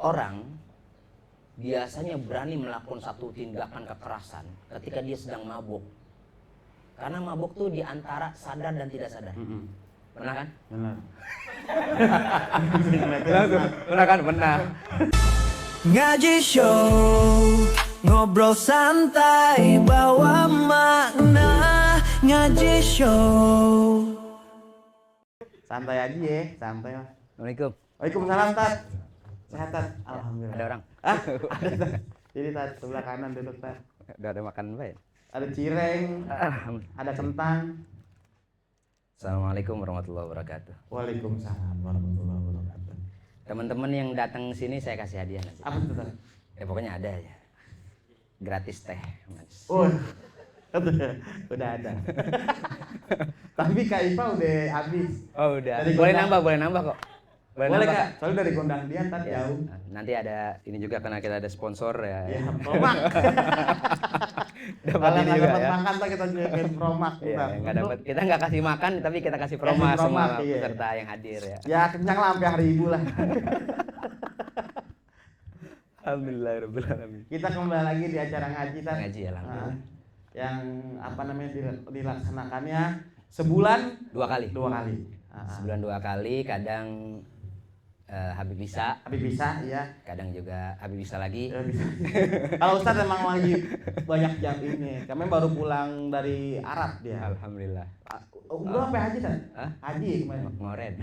orang biasanya berani melakukan satu tindakan kekerasan ketika dia sedang mabuk. Karena mabuk tuh diantara sadar dan tidak sadar. Benar kan? Benar. Benar kan? Benar. Ngaji show, ngobrol santai bawa makna. Ngaji show. Santai aja ya, santai Mas. Assalamualaikum. Waalaikumsalam Tat. Sehat Tat? Alhamdulillah. Ada orang? Ada Tat. Jadi Tat, sebelah kanan duduk Tat. Udah ada makan apa ya? Ada cireng, ada kentang. Assalamualaikum warahmatullahi wabarakatuh. Waalaikumsalam warahmatullahi wabarakatuh. Teman-teman yang datang sini saya kasih hadiah nanti. Apa tuh Tat? Ya pokoknya ada ya. Gratis teh. Oh, udah ada. Tapi Kak Ipa udah habis. Oh udah. Dari Boleh gondang. nambah, boleh nambah kok. Boleh nambah. Kak, soalnya dari gondang dia Tat Ya, jauh. nanti ada ini juga karena kita ada sponsor ya. Ya, promak. Dapat Kalau ini nggak juga dapat ya. makan Tat kita jualin promak. Iya, Tat. nggak dapat. Kita nggak kasih makan tapi kita kasih promo Kasih semua promo, iya. peserta yang hadir ya. Ya kencang lah sampai hari ibu lah. Alhamdulillahirabbil alamin. Kita kembali lagi di acara ngaji Tat. Ngaji alhamdulillah. Yang apa namanya dilaksanakannya sebulan 2 kali. 2 kali. Sebulan 2 kali, kadang Habib bisa, Habis bisa ya. kadang juga Habib bisa lagi. Ya, bisa. Kalau Ustadz emang lagi banyak jam ini. Kami baru pulang dari Arab dia. Alhamdulillah. Udah sampai haji Tat? Hah? Haji kemarin. Ngoren.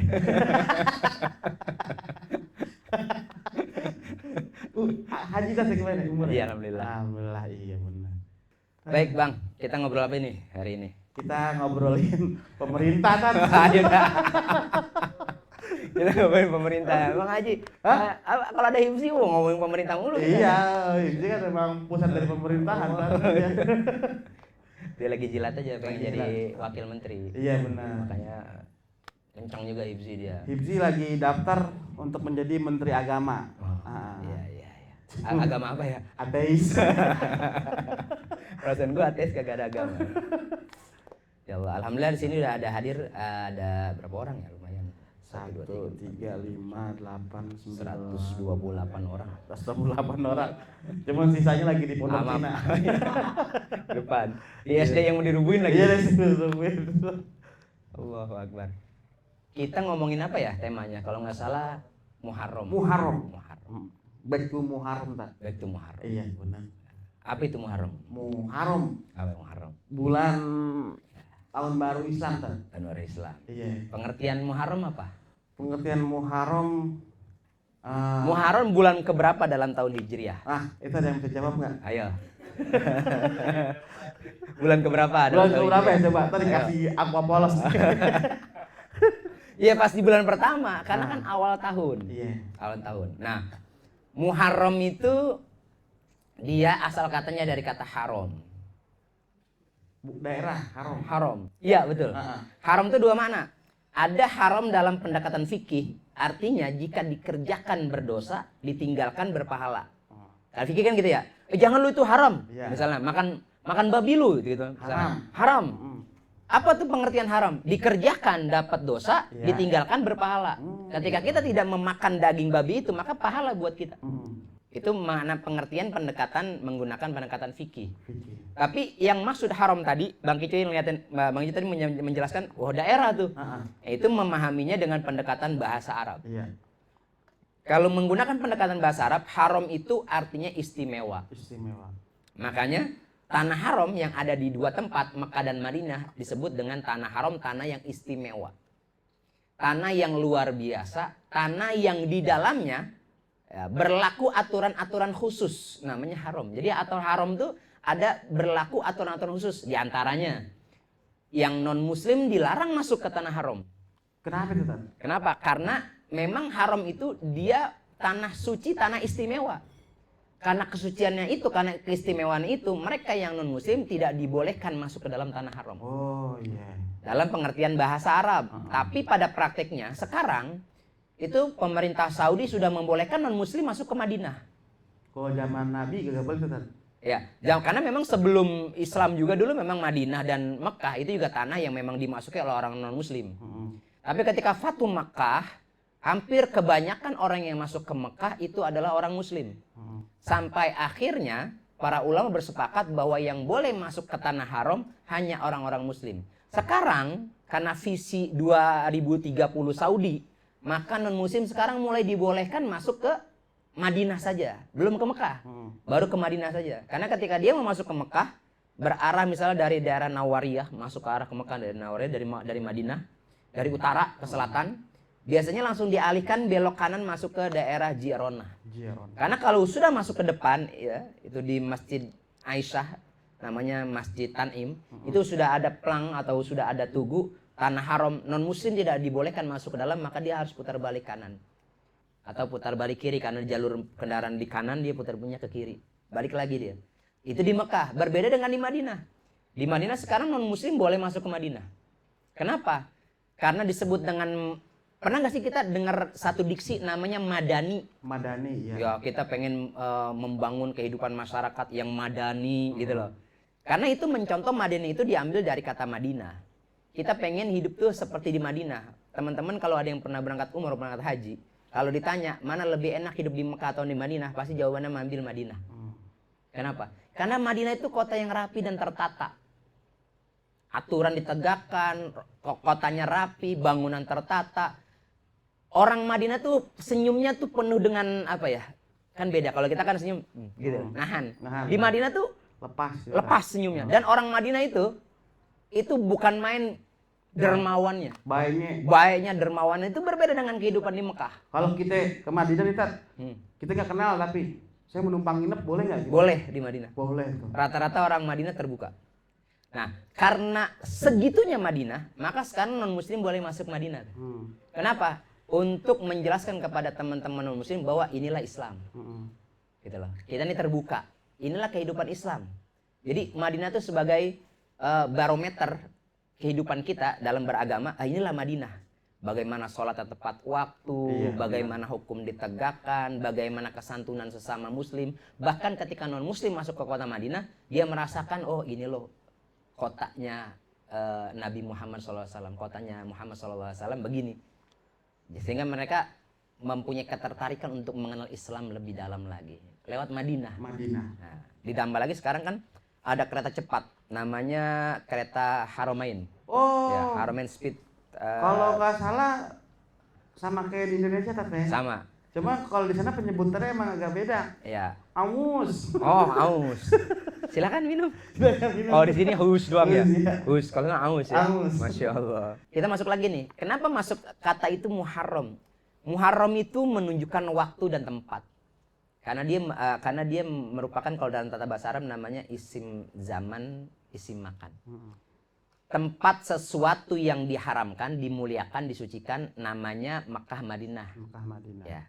Haji Tat kemarin umur. Iya, alhamdulillah. Alhamdulillah iya benar. Baik Bang, kita ngobrol apa ini hari ini? Kita ngobrolin pemerintah Tat. Ayo dah. Kita ngomongin pemerintah. Bang Haji, kalau ada himsi ngomongin pemerintah mulu. Iya, ini kan memang pusat dari pemerintahan Tat. Dia lagi jilat aja pengen Lagi jadi jilat. wakil menteri. Iya benar. Makanya kencang juga himsi dia. Hibzi lagi daftar untuk menjadi menteri agama. Iya. Agama apa ya? Ateis. Perasaan gua ateis kagak ada agama. Ya Allah, alhamdulillah di sini udah ada hadir ada berapa orang ya? Lumayan. 1, 2, 3, 5, 8, 9, 128 orang. 128 orang. Cuman sisanya lagi di Pondok Amap. Cina. Depan. Di SD yang mau dirubuhin lagi. Iya, dari situ. Allahu Akbar. Kita ngomongin apa ya temanya? Kalau nggak salah Muharram. Muharram. Muharram. Back to Muharram Tat. Back to Muharram. Iya, benar. Apa itu Muharram? Muharram Apa Muharram? bulan tahun baru Islam Tat. Januari Islam. Iya. Pengertian Muharram apa? Pengertian Muharram Muharram bulan keberapa dalam tahun Hijriah? itu ada yang bisa jawab nggak? Ayo. Bulan keberapa? Bulan dalam tahun keberapa ya Hijriah? coba? Tadi Ayo. kasih aqua polos. Iya pasti bulan pertama, karena kan awal tahun. Iya. Awal tahun. Nah, Muharram itu dia asal katanya dari kata haram. Daerah haram. Haram. Iya betul. Haram itu 2 makna. Ada haram dalam pendekatan fikih, artinya jika dikerjakan berdosa, ditinggalkan berpahala. Kalau fikih kan gitu ya. Jangan lu itu haram. Iya. Misalnya makan babi lu gitu. Misalnya. Haram. Apa tuh pengertian haram? Dikerjakan dapat dosa, Iya. ditinggalkan berpahala. Ketika kita tidak memakan daging babi itu, maka pahala buat kita. Itu makna pengertian pendekatan menggunakan pendekatan fikih. Tapi yang maksud haram tadi, Bang Kicoy ngeliatin, Bang Kicoy tadi menjelaskan, wah daerah tuh. Itu memahaminya dengan pendekatan bahasa Arab. Iya. Kalau menggunakan pendekatan bahasa Arab, haram itu artinya istimewa. Istimewa. Makanya tanah haram yang ada di 2 tempat, Mekah dan Madinah, disebut dengan tanah haram, tanah yang istimewa. Tanah yang luar biasa, tanah yang di dalamnya ya, berlaku aturan-aturan khusus, namanya haram. Jadi aturan haram itu ada berlaku aturan-aturan khusus. Di antaranya, yang non-muslim dilarang masuk ke tanah haram. Kenapa itu Tat? Kenapa? Karena memang haram itu dia tanah suci, tanah istimewa. Karena kesuciannya itu, karena keistimewaan itu, mereka yang non-muslim tidak dibolehkan masuk ke dalam tanah haram. Oh iya. Dalam pengertian bahasa Arab. Tapi pada prakteknya sekarang itu pemerintah Saudi sudah membolehkan non-muslim masuk ke Madinah. Kalau zaman Nabi gak boleh tuh Tat. Ya, karena memang sebelum Islam juga dulu memang Madinah dan Mekah itu juga tanah yang memang dimasuki oleh orang non-muslim. Tapi ketika Fatu Makkah, Hampir kebanyakan orang yang masuk ke Mekah itu adalah orang muslim. Sampai akhirnya para ulama bersepakat bahwa yang boleh masuk ke tanah haram hanya orang-orang muslim. Sekarang karena visi 2030 Saudi, maka non muslim sekarang mulai dibolehkan masuk ke Madinah saja, belum ke Mekah. Baru ke Madinah saja. Karena ketika dia mau masuk ke Mekah, berarah misalnya dari daerah Nawariyah masuk ke arah ke Mekah, dari Nawariyah, dari Madinah, dari utara ke selatan, biasanya langsung dialihkan belok kanan masuk ke daerah Ji'rona. Karena kalau sudah masuk ke depan, ya, itu di Masjid Aisyah, namanya Masjid Tanim, itu sudah ada plang atau sudah ada tugu, tanah haram non muslim tidak dibolehkan masuk ke dalam, maka dia harus putar balik kanan. Atau putar balik kiri, karena jalur kendaraan di kanan dia putar punya ke kiri. Balik lagi dia. Itu di Mekah, berbeda dengan di Madinah. Di Madinah sekarang non muslim boleh masuk ke Madinah. Kenapa? Karena disebut dengan, pernah nggak sih kita dengar satu diksi namanya madani? Madani, ya. Ya, kita pengen membangun kehidupan masyarakat yang madani gitu loh. Karena itu mencontoh madani itu diambil dari kata Madinah. Kita pengen hidup tuh seperti di Madinah. Teman-teman kalau ada yang pernah berangkat umroh, berangkat haji, kalau ditanya mana lebih enak hidup di Mekah atau di Madinah, pasti jawabannya mengambil Madinah. Kenapa? Karena Madinah itu kota yang rapi dan tertata. Aturan ditegakkan, kotanya rapi, bangunan tertata. Orang Madinah tuh senyumnya tuh penuh dengan apa ya? Kan beda, kalau kita kan senyum gitu, nahan. Di Madinah tuh lepas senyumnya. Dan orang Madinah itu bukan main dermawannya. Baiknya dermawannya itu berbeda dengan kehidupan di Mekah. Kalau kita ke Madinah nih, Tat, kita nggak kenal tapi saya menumpang nginep boleh nggak? Boleh di Madinah. Boleh. Rata-rata orang Madinah terbuka. Nah, karena segitunya Madinah, maka sekarang non muslim boleh masuk Madinah. Kenapa? Untuk menjelaskan kepada teman-teman non muslim bahwa inilah Islam. Gitu loh. Kita ini terbuka. Inilah kehidupan Islam. Jadi Madinah itu sebagai barometer kehidupan kita dalam beragama. Inilah Madinah. Bagaimana sholat tepat waktu, bagaimana hukum ditegakkan, bagaimana kesantunan sesama muslim. Bahkan ketika non muslim masuk ke kota Madinah, dia merasakan, oh ini loh kotanya Nabi Muhammad SAW, kotanya Muhammad SAW begini. Sehingga mereka mempunyai ketertarikan untuk mengenal Islam lebih dalam lagi lewat Madinah. Nah, ditambah lagi sekarang kan ada kereta cepat, namanya kereta Haramain. Ya, Haramain Speed. Kalau nggak salah sama kayak di Indonesia tapi sama. Cuma kalau di sana penyebutannya emang agak beda. Ya. Aus. Oh, aus. Silakan minum. Oh, di sini haus doang ya. Haus, kalau nggak aus ya. Masya Allah. Kita masuk lagi nih. Kenapa masuk kata itu Muharram? Muharram itu menunjukkan waktu dan tempat. Karena dia merupakan, kalau dalam tata bahasa Arab namanya isim zaman, isim makan. Tempat sesuatu yang diharamkan, dimuliakan, disucikan, namanya Mekah Madinah. Ya.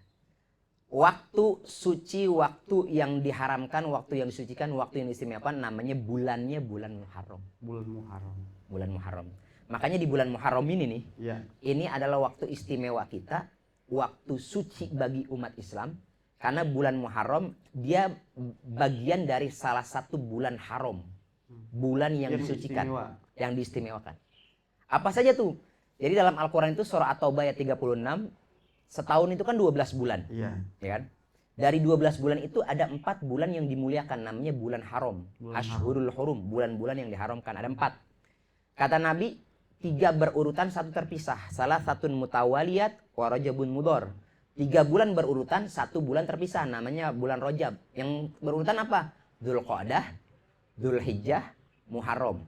Waktu suci, waktu yang diharamkan, waktu yang disucikan, waktu yang diistimewakan, namanya bulannya bulan Muharram. Bulan Muharram. Makanya di bulan Muharram ini nih, ini adalah waktu istimewa kita, waktu suci bagi umat Islam. Karena bulan Muharram dia bagian dari salah satu bulan haram. Bulan yang disucikan, yang diistimewakan. Apa saja tuh? Jadi dalam Al-Quran itu surah At-Taubah ayat 36, setahun itu kan 12 bulan. Ya kan? Dari 12 bulan itu ada 4 bulan yang dimuliakan, namanya bulan haram. Ashhurul Hurum, bulan-bulan yang diharamkan, ada 4. Kata Nabi, 3 berurutan, 1 terpisah. Salah satun mutawaliyat wa Rajabun mudhar. 3 bulan berurutan, 1 bulan terpisah, namanya bulan Rajab. Yang berurutan apa? Dzulqa'dah, Dzulhijjah, Muharram.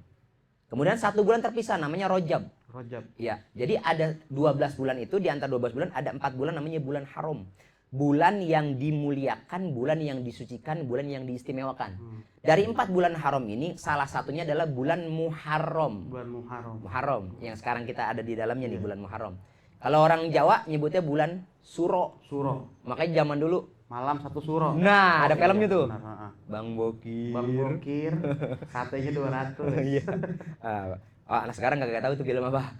Kemudian 1 bulan terpisah, namanya Rajab. Ya, jadi ada 12 bulan itu, di antara 12 bulan ada 4 bulan namanya bulan haram. Bulan yang dimuliakan, bulan yang disucikan, bulan yang diistimewakan. Dari 4 bulan haram ini, salah satunya adalah bulan Muharram. Muharram, yang sekarang kita ada di dalamnya nih, bulan Muharram. Kalau orang Jawa nyebutnya bulan Suro. Makanya zaman dulu malam 1 suro. Nah, ada filmnya tuh. Benar. Bang Bokir. Katanya 200. Iya. Nah sekarang kagak tahu tuh film apa.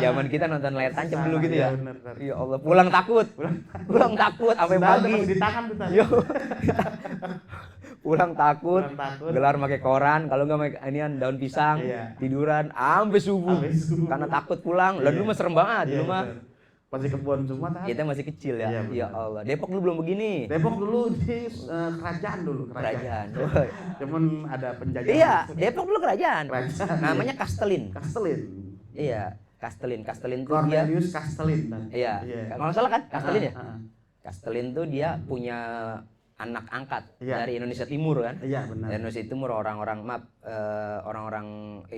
Zaman kita nonton layar tancap dulu gitu ya. Ya Allah, pulang takut. Pulang takut sampai pagi. Ditahan tuh tadi. Pulang takut. Gelar pakai koran, kalau enggak pakai inian daun pisang, tiduran sampai subuh. Karena takut pulang. Lah dulu mah serem banget di rumah. Masih kebun semua kan? Kita masih kecil ya. Iya, Ya benar. Allah, Depok dulu belum begini. Depok dulu di kerajaan dulu. Kerajaan. Cuman ada penjajahan. Iya, Depok dulu kerajaan. Kerajaan. Namanya Kastelin. Kastelin. Iya, Kastelin. Kastelin tuh dia. Cornelius Kastelin. Iya. Kalau nggak salah kan Kastelin ya? Ah. Kastelin tuh dia punya anak angkat Iya. dari Indonesia Timur kan? Iya benar. Dari Indonesia Timur orang-orang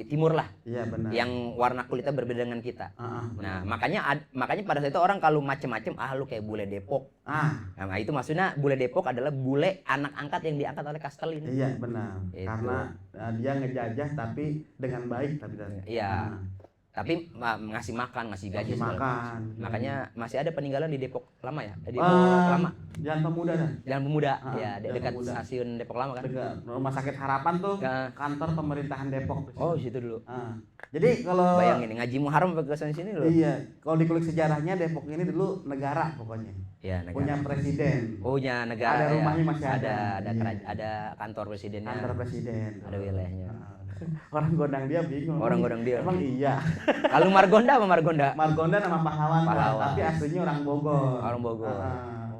Timur lah, Iya benar. yang warna kulitnya berbeda dengan kita. Benar. Nah makanya pada saat itu orang kalau macem-macem lu kayak bule Depok. Nah itu maksudnya bule Depok adalah bule anak angkat yang diangkat oleh Kastelin. Iya benar. Itu. Karena dia ngejajah tapi dengan baik Iya. Tapi ngasih makan, ngasih gaji Ngasih segala makan. macam. Makanya masih ada peninggalan di Depok Lama ya? Di Depok Lama. Jalan Pemuda kan? Jalan Pemuda, Ah, ya Jalan dekat Pemuda. stasiun Depok Lama kan? Dekat Rumah Sakit Harapan tuh Ya. kantor pemerintahan Depok. Oh, situ dulu. Jadi kalau Bayangin Ngaji Muharram ke sini loh. Iya, kalau dikulik sejarahnya Depok ini dulu negara pokoknya. Ya, negara. Punya presiden. Punya negara. Ada ya. rumahnya masih ada. Ada Iya. ada kantor presidennya. Kantor presiden. Ada wilayahnya. Orang gondang dia bingung. Orang gondang dia. Emang iya. Kalau Margonda apa Margonda? Margonda nama pahlawan, Pak, Pahlawan. tapi aslinya orang Bogor. Orang Bogor. Ah,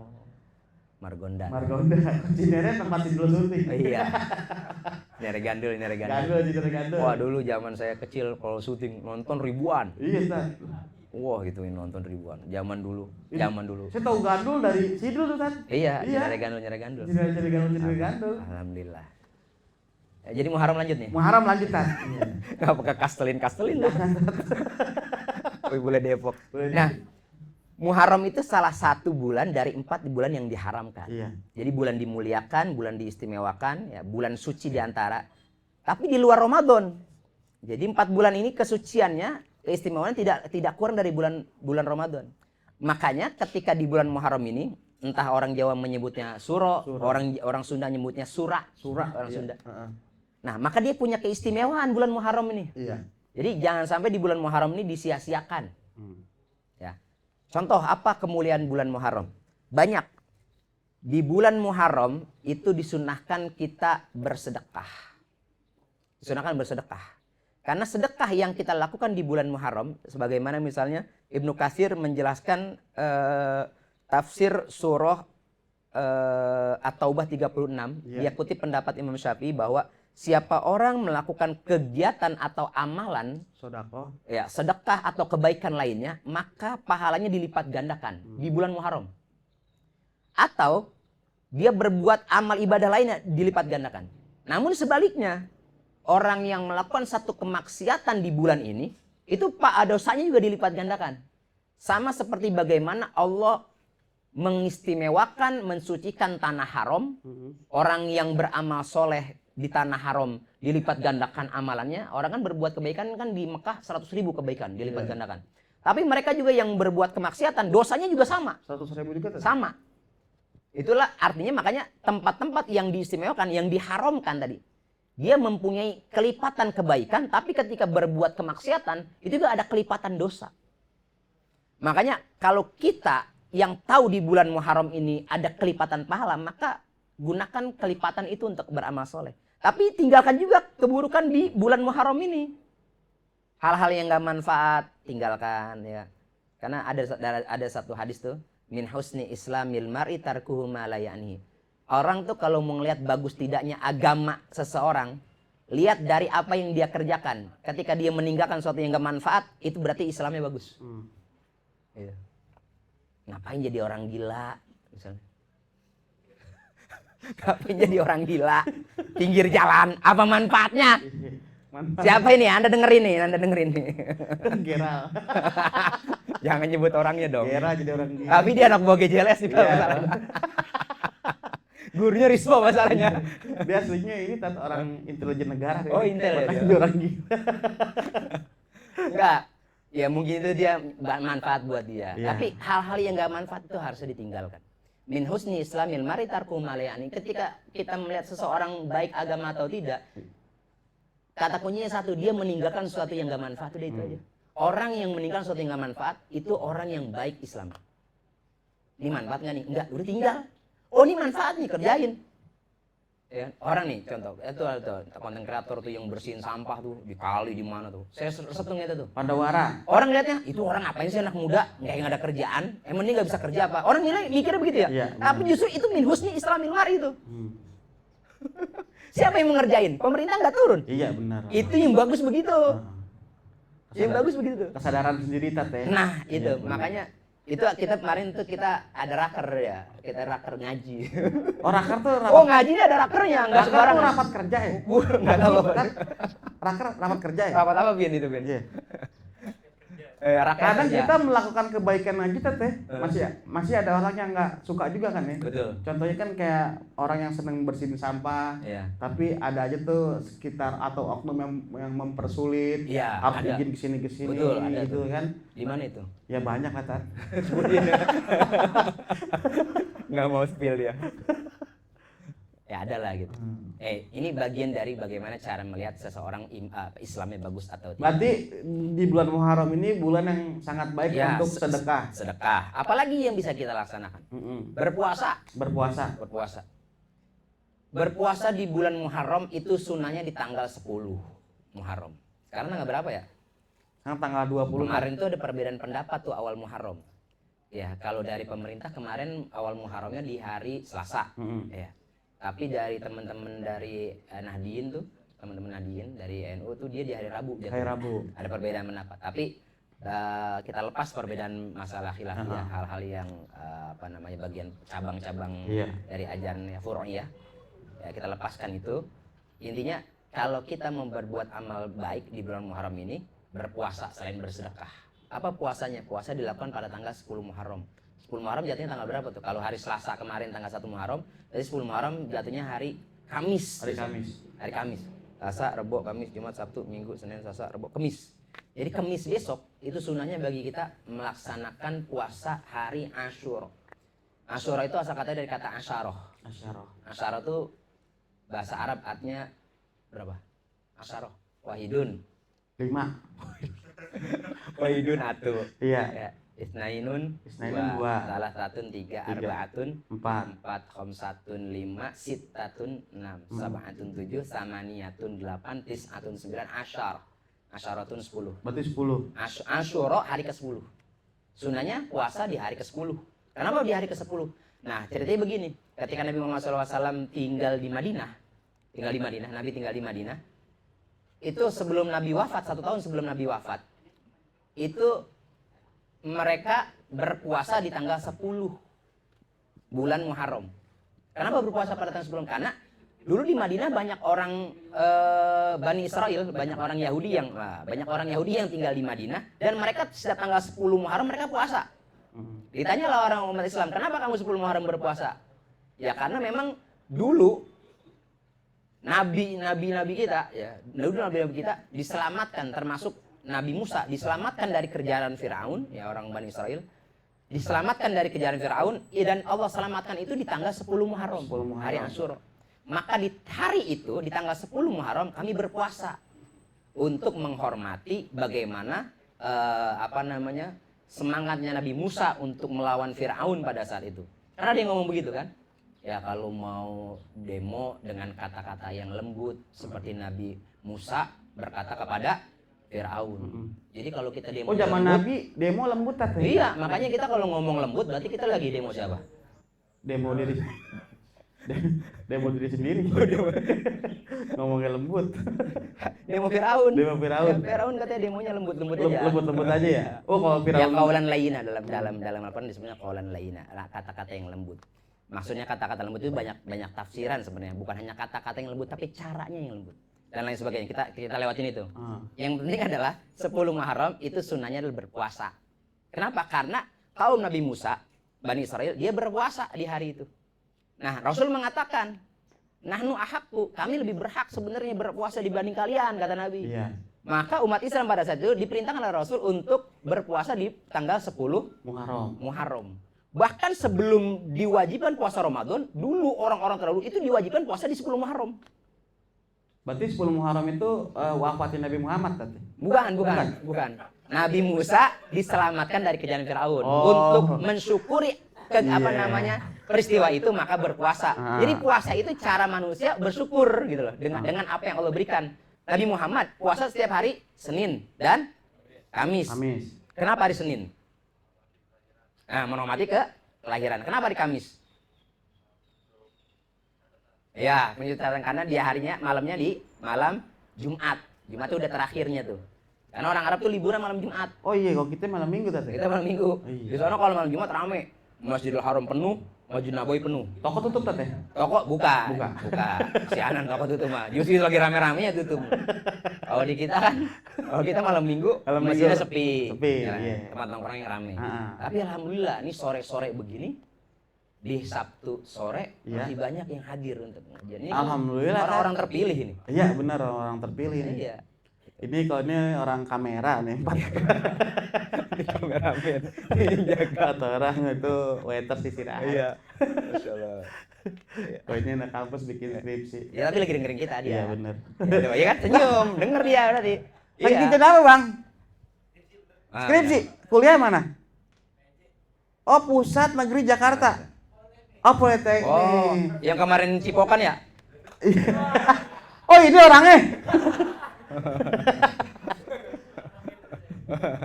Margonda. Margonda. Cinere tempat Sidul Sunting. Oh, iya. Nere Gandul. Gandul, Cinere Gandul. Wah, dulu zaman saya kecil kalau syuting nonton ribuan. Iya, Ustaz. Wah, gitu nonton ribuan. Zaman dulu. Saya tahu Gandul dari Sidul tuh, Ustaz. Iya, Iya. Nere Gandul. Cinere Gandul. Alhamdullah. Ya, jadi Muharram lanjut nih. Muharram lanjut, Ustaz. Nggak pakai Kastelin lah. Wih, boleh Depok. Boleh. Nah, Muharram itu salah satu bulan dari 4 bulan yang diharamkan. Iya. Jadi bulan dimuliakan, bulan diistimewakan, ya bulan suci diantara. Tapi di luar Ramadan. Jadi 4 bulan ini kesuciannya, keistimewaannya tidak kurang dari bulan Ramadan. Makanya ketika di bulan Muharram ini, entah orang Jawa menyebutnya suro, orang Sunda menyebutnya surah. Orang iya. Sunda. Nah, maka dia punya keistimewaan bulan Muharram ini. Iya. Jadi jangan sampai di bulan Muharram ini disia-siakan. Ya. Contoh apa kemuliaan bulan Muharram? Banyak. Di bulan Muharram itu disunahkan kita bersedekah. Disunahkan bersedekah. Karena sedekah yang kita lakukan di bulan Muharram, sebagaimana misalnya Ibnu Katsir menjelaskan tafsir surah At-Taubah 36, dia kutip pendapat Imam Syafi'i bahwa siapa orang melakukan kegiatan atau amalan sedekah atau kebaikan lainnya, maka pahalanya dilipat gandakan di bulan Muharram. Atau dia berbuat amal ibadah lainnya dilipat gandakan. Namun sebaliknya, orang yang melakukan satu kemaksiatan di bulan ini, itu dosanya juga dilipat gandakan. Sama seperti bagaimana Allah mengistimewakan, mensucikan tanah haram, orang yang beramal soleh di tanah haram dilipat gandakan amalannya. Orang kan berbuat kebaikan kan di Mekah 100.000 kebaikan dilipat gandakan. Tapi mereka juga yang berbuat kemaksiatan dosanya juga sama. 100.000 juga sama. Itulah artinya makanya tempat-tempat yang diistimewakan, yang diharamkan tadi, dia mempunyai kelipatan kebaikan, tapi ketika berbuat kemaksiatan itu juga ada kelipatan dosa. Makanya kalau kita yang tahu di bulan Muharram ini ada kelipatan pahala, maka gunakan kelipatan itu untuk beramal soleh. Tapi tinggalkan juga keburukan di bulan Muharram ini. Hal-hal yang gak manfaat, tinggalkan ya. Karena ada satu hadis tuh, min husni islamil mar'i tarkuhu ma la ya'nihi. Orang tuh kalau mau ngelihat bagus tidaknya agama seseorang, lihat dari apa yang dia kerjakan. Ketika dia meninggalkan sesuatu yang gak manfaat, itu berarti Islamnya bagus. Gitu. Ngapain jadi orang gila misalnya? Ngapain jadi orang gila? Pinggir jalan, apa manfaatnya? Siapa ini? Anda dengerin nih. Geral. Jangan nyebut orangnya dong. Geral jadi orang gila. Tapi dia anak buah GJLS juga masalahnya. Gurunya Rispo masalahnya. Dia aslinya ini orang intelijen negara. Oh, intel ya dia. Dia orang gila. Enggak. Ya mungkin itu dia manfaat buat dia. Iya. Tapi hal-hal yang gak manfaat itu harus ditinggalkan. Min husni islamil mar'i tarku ma la ya'ni. Ketika kita melihat seseorang baik agama atau tidak, kata kuncinya satu, dia meninggalkan sesuatu yang gak manfaat, udah itu aja. Orang yang meninggalkan sesuatu yang gak manfaat itu orang yang baik Islam. Ini manfaat gak nih? Enggak, udah tinggal. Oh ini manfaat nih, kerjain. Ya, orang nih contoh, itu ada konten kreator tuh yang bersihin sampah tuh di kali di mana tuh. Saya setung itu tuh. Pandawara. Orang lihatnya, itu orang ngapain sih anak muda, nggak ada kerjaan, emang dia nggak bisa kerja apa? Orang mikirnya begitu ya. Iya, Tapi justru itu min husni Islamil mar'i itu. Siapa yang mengerjain? Pemerintah nggak turun. Iya benar. Itu yang bagus begitu. Yang Kesadaran- bagus begitu. Kesadaran sendiri teh. Nah, itu Iya, benar. makanya itu kita kemarin tuh kita ada raker ya, kita raker ngaji. Oh raker tuh rapat. Oh ngaji ini ada rakernya, nggak Raker tuh sembarangan. rapat kerja ya. Nggak tahu apa. Kan raker rapat kerja ya. Rapat apa Bian itu Bian? Iya. Raker Kadang kerja. kita melakukan kebaikan aja teh masih ada orang yang nggak suka juga kan ya. Betul. Contohnya kan kayak orang yang seneng bersihin sampah, Iya. tapi ada aja tuh sekitar atau oknum yang mempersulit, Iya, harus ada. izin kesini Betul, ada gitu tuh. kan. Di mana itu? Ya banyak lah Tat. Nggak mau spill dia. Ya ada lah gitu. Ini bagian dari bagaimana cara melihat seseorang Islamnya bagus atau tidak. Berarti di bulan Muharram ini bulan yang sangat baik Ya, untuk sedekah. Sedekah. Apalagi yang bisa kita laksanakan? Berpuasa. Berpuasa. Berpuasa. Berpuasa di bulan Muharram itu sunnahnya di tanggal 10 Muharram. Sekarang tanggal berapa ya? Sekarang tanggal 20 Kemarin tuh ada perbedaan pendapat tuh awal Muharram. Ya, kalau dari pemerintah kemarin awal Muharramnya di hari Selasa. Ya. Tapi dari teman-teman dari Nahdien tuh, teman-teman Nahdien dari NU tuh dia di hari Rabu. Hari Rabu. Ada perbedaan pendapat. Tapi kita lepas perbedaan masalah khilafiyah, hal-hal yang bagian cabang-cabang Iya. dari ajaran ya furu'iyah. Ya, kita lepaskan itu. Intinya kalau kita mau berbuat amal baik di bulan Muharram ini, berpuasa selain bersedekah. Apa puasanya? Puasa dilakukan pada tanggal 10 Muharram. 10 Muharram jatuhnya tanggal berapa tuh? Kalau hari Selasa kemarin tanggal 1 Muharram, jadi 10 Muharram jatuhnya hari Kamis. Hari Kamis. Hari Kamis. Selasa, Rebo, Kamis, Jumat, Sabtu, Minggu, Senin, Selasa, Rebo, Kamis. Jadi Kamis besok itu sunnahnya bagi kita melaksanakan puasa hari Asyura. Asyura itu asal kata dari kata asyarah. Asyarah. Asyarah itu bahasa Arab artinya berapa? Asyarah. Wahidun. 5. Wahidun atu. Iya. Ya. Isnainun dua. Salah satun 3, arbaatun 4. 4, khomsatun 5, sittatun 6, sab'atun 7, samaniyatun 8, tis'atun 9, asyaratun 10. Berarti 10. Asyura hari ke-10. Sunnahnya puasa di hari ke-10. Kenapa di hari ke-10? Nah, ceritanya begini. Ketika Nabi Muhammad SAW tinggal di Madinah, Nabi tinggal di Madinah, itu sebelum Nabi wafat, 1 tahun sebelum Nabi wafat, itu mereka berpuasa di tanggal 10 bulan Muharram. Kenapa berpuasa pada tanggal 10? Karena dulu di Madinah banyak orang Bani Israel, banyak orang Yahudi yang tinggal di Madinah, dan mereka setiap tanggal 10 Muharram mereka puasa. Ditanyalah orang umat Islam, kenapa kamu 10 Muharram berpuasa? Ya karena memang dulu nabi kita diselamatkan, termasuk Nabi Musa diselamatkan dari kejaran Firaun, ya orang Bani Israel diselamatkan dari kejaran Firaun, dan Allah selamatkan itu di tanggal 10 Muharram, hari Asyura. Maka di hari itu di tanggal 10 Muharram kami berpuasa untuk menghormati bagaimana semangatnya Nabi Musa untuk melawan Firaun pada saat itu. Karena dia ngomong begitu kan? Ya kalau mau demo dengan kata-kata yang lembut seperti Nabi Musa berkata kepada Firaun. Jadi kalau kita demo zaman lembut, Nabi demo lembut Tat. iya, makanya kita kalau ngomong lembut berarti kita lagi demo siapa? Demo diri. Demo diri sendiri. Ngomongnya lembut. Demo Firaun. Demo Firaun. Ya, Firaun katanya demonya lembut-lembut aja. Lembut-lembut aja ya. Oh kalau Ya Firaun. kaulan laina dalam Al-Qur'an disebutnya kaulan laina, kata-kata yang lembut. Maksudnya kata-kata lembut itu banyak tafsiran sebenarnya, bukan hanya kata-kata yang lembut tapi caranya yang lembut dan lain sebagainya. Kita lewatin itu. Yang penting adalah 10 Muharram itu sunnahnya adalah berpuasa. Kenapa? Karena kaum Nabi Musa, Bani Israel, dia berpuasa di hari itu. Nah, Rasul mengatakan, nahnu ahakku, kami lebih berhak sebenarnya berpuasa dibanding kalian, kata Nabi. Iya. Maka umat Islam pada saat itu diperintahkan oleh Rasul untuk berpuasa di tanggal 10 Muharram. Bahkan sebelum diwajibkan puasa Ramadan, dulu orang-orang terdahulu itu diwajibkan puasa di 10 Muharram. Berarti 10 Muharram itu wafatnya Nabi Muhammad tadi. Bukan. Nabi Musa diselamatkan dari kejaran Firaun untuk mensyukuri peristiwa itu maka berpuasa. Jadi puasa itu cara manusia bersyukur gitu loh dengan apa yang Allah berikan. Nabi Muhammad puasa setiap hari Senin dan Kamis. Kenapa hari Senin? Nah, menghormati kelahiran. Kenapa di Kamis? Ya, menceritakan karena dia harinya malamnya di malam Jumat. Jumat itu udah terakhirnya tuh. Karena orang Arab tuh liburan malam Jumat. Oh iya, kalau kita malam Minggu tadi. Kita malam Minggu. Iya. Di sana kalau malam Jumat rame. Masjidil Haram penuh, Masjid Nabawi penuh. Toko tutup tadi. Toko buka. Buka. Sianan toko tutup mah. Justru lagi rame-ramenya tutup. Kalau di kita kan, kalau kita malam Minggu, masjidnya sepi. Ya, iya. tempat nongkrongnya rame. Ah. Tapi alhamdulillah, ini sore-sore begini, di Sabtu sore Iya. masih banyak yang hadir untuk ngajian. Ini Alhamdulillah, orang-orang terpilih ini. Iya benar, orang terpilih nih. Iya. Ini kalau ini orang kamera nih. Kameramen. Atau orang itu waiter sisir air. Iya. Masya Allah. Oh ini anak kampus bikin skripsi. Ya tapi lagi dengerin kita dia. Iya benar. Iya kan senyum, denger dia berarti. Lagi kerja apa bang? Ah, Skripsi. Kuliah mana? Oh Pusat Negeri Jakarta. Oh Politeknik. Oh, yang kemarin Cipokan ya? Oh ini orangnya.